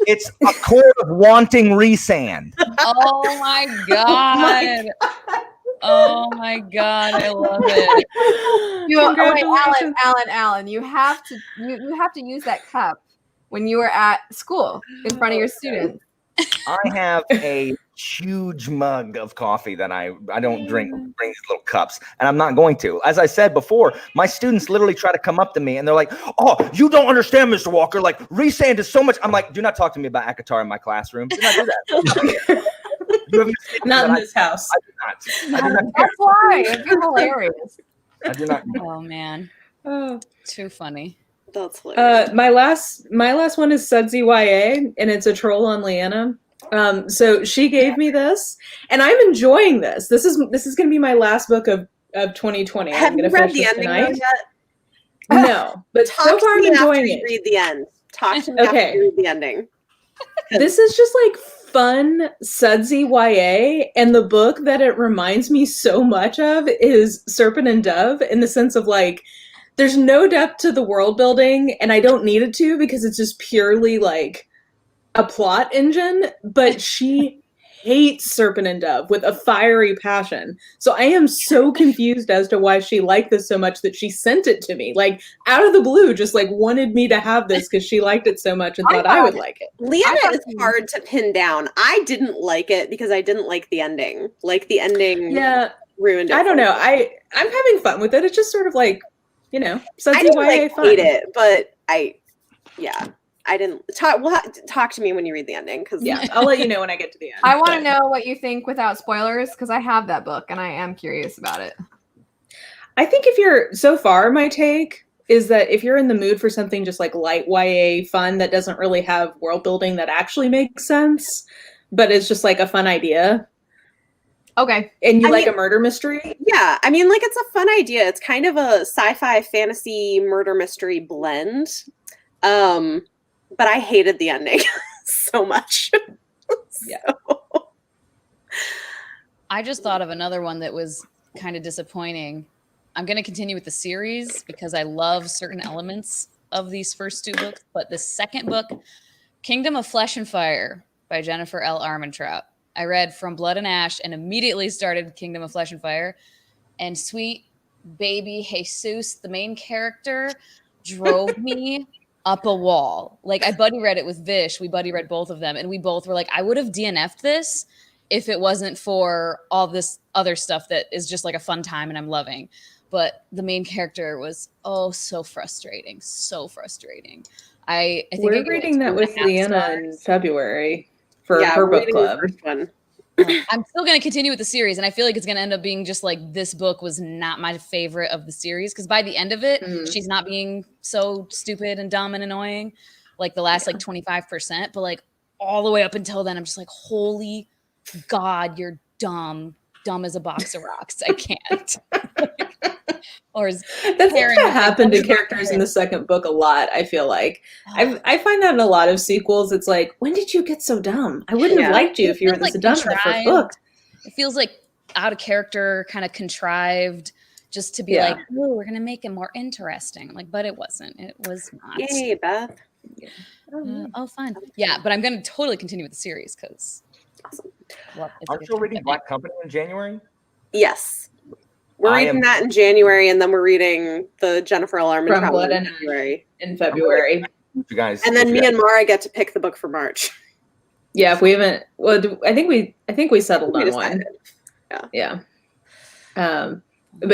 It's a core of wanting Rhysand. Oh my God. Oh my God, I love it. Alan, you have to use that cup when you were at school in front of your students. I have a huge mug of coffee that I don't drink these little cups, and I'm not going to. As I said before, my students literally try to come up to me and they're like, "Oh, you don't understand, Mr. Walker. Like Rhysand is so much." I'm like, "Do not talk to me about Akatar in my classroom. Do not do that." Not in this house. I do not. That's why it'd be hilarious. I do not. Oh man, Oh. too funny. That's hilarious. My last one is Sudsy YA, and it's a troll on Leanna. So she gave me this, and I'm enjoying this. This is going to be my last book of 2020. Have I'm you going to read finish the this ending tonight. though yet? No, but Talk so to far I'm me after enjoying you it. read the end. Talk to me after Okay. you read the ending. This is just like fun Sudsy YA, and the book that it reminds me so much of is Serpent and Dove, in the sense of like there's no depth to the world building, and I don't need it to because it's just purely like a plot engine, but she hates Serpent and Dove with a fiery passion. So I am so confused as to why she liked this so much that she sent it to me. Like out of the blue, just like wanted me to have this because she liked it so much and thought I would like it. Leanna is hard to pin down. I didn't like it because I didn't like the ending. Like the ending ruined it. I don't for know. me. I'm having fun with it. It's just sort of like, you know, I Sudsy didn't YA like fun. hate it, but I didn't talk. Well, talk to me when you read the ending, because Yeah, I'll let you know when I get to the end. I want to know what you think without spoilers because I have that book and I am curious about it. I think if you're so far, my take is that if you're in the mood for something just like light YA fun that doesn't really have world building that actually makes sense, but it's just like a fun idea, Okay. and you I like mean- a murder mystery, yeah, I mean, like it's a fun idea. It's kind of a sci-fi fantasy murder mystery blend. But I hated the ending so much. Yeah. So- I just thought of another one that was kind of disappointing. I'm going to continue with the series because I love certain elements of these first two books. But the second book, Kingdom of Flesh and Fire by Jennifer L. Armentrout. I read From Blood and Ash and immediately started Kingdom of Flesh and Fire. And sweet baby Jesus, the main character, drove me up a wall. Like I buddy read it with Vish. We buddy read both of them. And we both were like, I would have DNF'd this if it wasn't for all this other stuff that is just like a fun time and I'm loving. But the main character was so frustrating. So frustrating. I think we're reading that with Leanna in February for her we're book reading the club. first one. I'm still going to continue with the series, and I feel like it's going to end up being just like this book was not my favorite of the series because by the end of it, she's not being so stupid and dumb and annoying. like the last like 25%, but like all the way up until then, I'm just like, holy God, you're dumb as a box of rocks. I can't. Or that seems to happen to characters in the second book a lot. I feel like I find that in a lot of sequels. It's like, when did you get so dumb? I wouldn't have liked you if you were this dumb in the first book. It feels like out of character, kind of contrived, just to be like, oh, we're gonna make it more interesting. Like, but it wasn't. It was not. Yay, Beth. Oh, fun. Yeah, but I'm gonna totally continue with the series because. Awesome. Aren't you reading Black Company in January? Yes. We're reading that in January, and then we're reading the Jennifer L. Armentrout in February. In February. You guys, and then me and Mara get to pick the book for March. Yeah, if we haven't, well, I think we settled on one. Yeah. But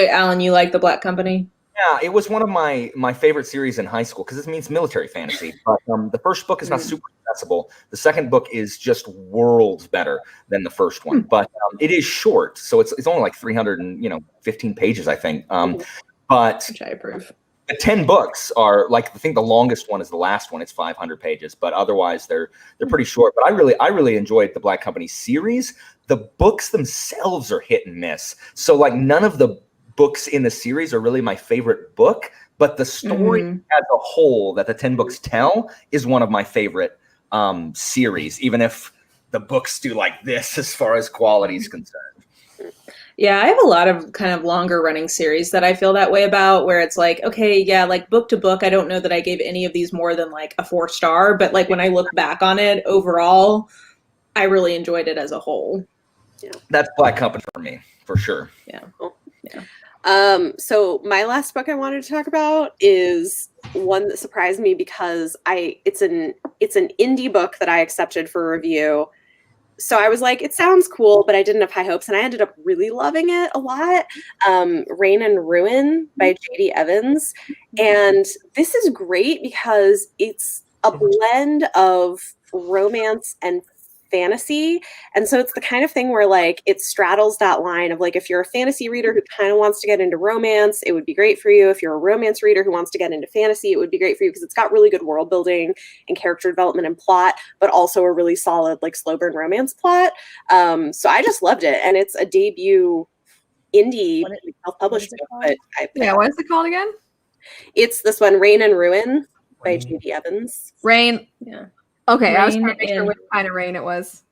Alan, you like the Black Company? Yeah, it was one of my favorite series in high school because it means military fantasy. But the first book is not super accessible. The second book is just worlds better than the first one. But it is short, so it's only like 315 pages, I think. But which I approve. The 10 books are like, I think the longest one is the last one. It's 500 pages, but otherwise they're pretty short. But I really enjoyed the Black Company series. The books themselves are hit and miss. So like none of the books in the series are really my favorite book, but the story as a whole that the 10 books tell is one of my favorite series, even if the books do like this as far as quality is concerned. Yeah, I have a lot of kind of longer running series that I feel that way about, where it's like, okay, yeah, like book to book, I don't know that I gave any of these more than like a 4-star, but like when I look back on it overall, I really enjoyed it as a whole. Yeah. That's Black Company for me, for sure. Yeah. Cool. Yeah. So my last book I wanted to talk about is one that surprised me because it's an indie book that I accepted for review. So I was like, it sounds cool, but I didn't have high hopes, and I ended up really loving it a lot. Rain and Ruin by J.D. Evans. And this is great because it's a blend of romance and fantasy. And so it's the kind of thing where like it straddles that line of like, if you're a fantasy reader who kind of wants to get into romance, it would be great for you. If you're a romance reader who wants to get into fantasy, it would be great for you because it's got really good world building and character development and plot, but also a really solid like slow burn romance plot. So I just loved it. And it's a debut indie self-published book. But what is it called again? It's this one, Rain and Ruin by J.D. Evans. Rain. Yeah. Okay, I was trying to make sure what kind of rain it was.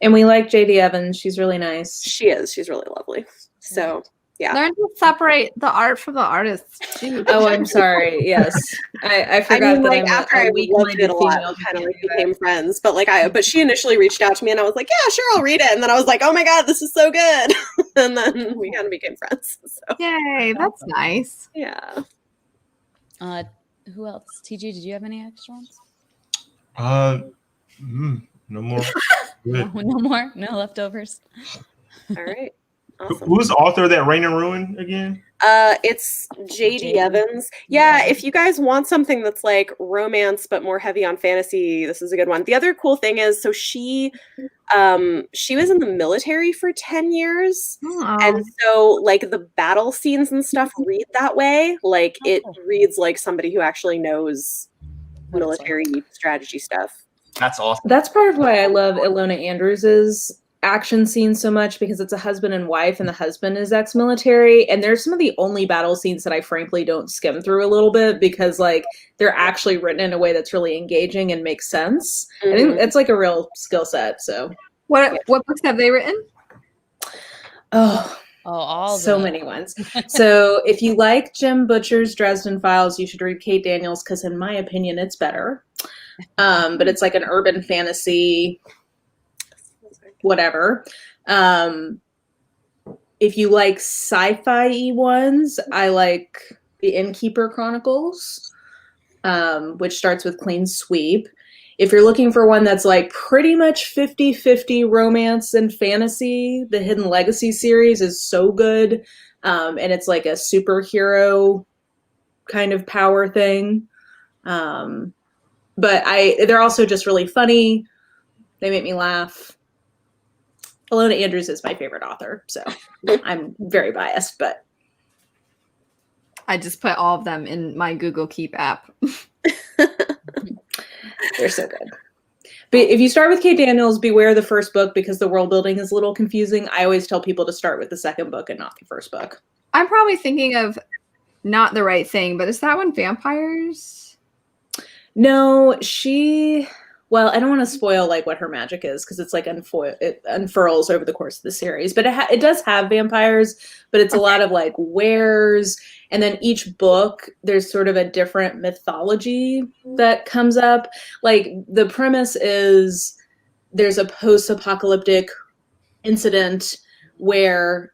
And we like J.D. Evans. She's really nice. She is. She's really lovely. So, yeah. Learn to separate the art from the artist. Jeez. Oh, I'm sorry. Yes. I forgot that after I loved it a lot, we kind of like became friends. But but she initially reached out to me and I was like, yeah, sure, I'll read it. And then I was like, oh my God, this is so good. And then we kind of became friends. So. Yay, that's nice. Yeah. Who else? TG, did you have any extra ones? No more. No more? No leftovers? All right. Awesome. Who's the author of that Rain and Ruin again? It's J.D. Evans. Yeah, if you guys want something that's like romance but more heavy on fantasy, this is a good one. The other cool thing is, so she was in the military for 10 years. Oh. And so like the battle scenes and stuff read that way. Like it reads like somebody who actually knows military strategy stuff. That's awesome. That's part of why I love Ilona Andrews's action scenes so much, because it's a husband and wife and the husband is ex-military, and there's some of the only battle scenes that I frankly don't skim through a little bit because like they're actually written in a way that's really engaging and makes sense. I think it's like a real skill set. So what books have they written? All so many ones. So if you like Jim Butcher's Dresden Files, you should read Kate Daniels because in my opinion it's better. But it's like an urban fantasy whatever. If you like sci-fi ones, I like The Innkeeper Chronicles, which starts with Clean Sweep. If you're looking for one that's like pretty much 50-50 romance and fantasy, the Hidden Legacy series is so good. And it's like a superhero kind of power thing. But they're also just really funny. They make me laugh. Ilona Andrews is my favorite author, so I'm very biased, but I just put all of them in my Google Keep app. They're so good. But if you start with Kate Daniels, beware the first book because the world building is a little confusing. I always tell people to start with the second book and not the first book. I'm probably thinking of not the right thing, but is that one vampires? No, well, I don't want to spoil like what her magic is because it's like it unfurls over the course of the series. But it does have vampires, but it's a lot of like wares. And then each book, there's sort of a different mythology that comes up. Like the premise is there's a post-apocalyptic incident where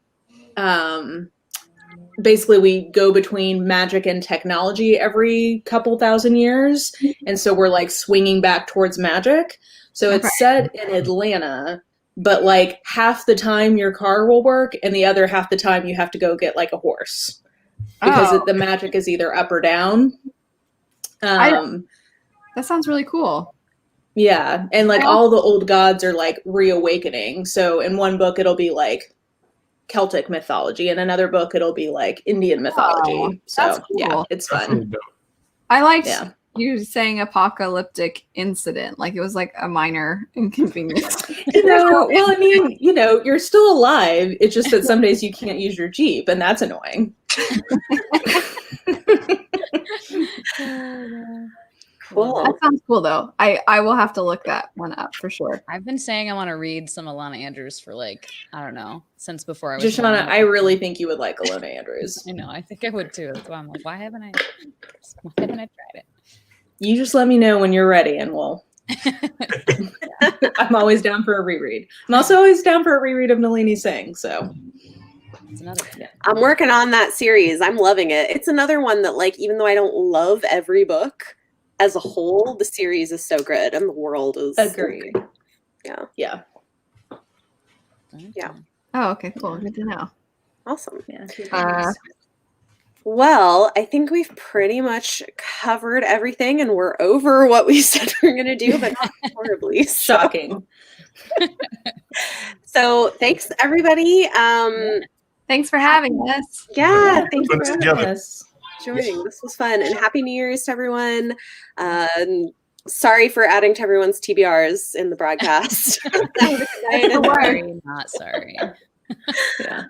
basically we go between magic and technology every couple thousand years. And so we're like swinging back towards magic. So it's set in Atlanta, but like half the time your car will work and the other half the time you have to go get like a horse. Because the magic is either up or down. That sounds really cool. Yeah. And like all the old gods are like reawakening. So in one book, it'll be like Celtic mythology. In another book, it'll be like Indian mythology. So cool. yeah, it's fun. I liked you saying apocalyptic incident. Like it was like a minor inconvenience. Well, I mean, you're still alive. It's just that some days you can't use your Jeep and that's annoying. Cool. That sounds cool though. I will have to look that one up for sure. I've been saying I want to read some Alana Andrews for like, I don't know, since before I was Joshana, I really think you would like Alana Andrews. I know, I think I would too. That's why I'm like, why haven't I tried it? You just let me know when you're ready and we'll I'm always down for a reread. I'm also always down for a reread of Nalini Singh, so it's another one. I'm working on that series. I'm loving it. It's another one that, like, even though I don't love every book, as a whole, the series is so good and the world is agreed. Yeah. Yeah. Yeah. Oh, okay, cool. Good to know. Awesome. Yeah. Well, I think we've pretty much covered everything and we're over what we said we we're going to do, but not horribly. Shocking. So thanks, everybody. Thanks for having us. Yeah, thanks Put for us having together. us. Joining. This was fun. And Happy New Year's to everyone. Sorry for adding to everyone's TBRs in the broadcast. Sorry, not sorry. Yeah.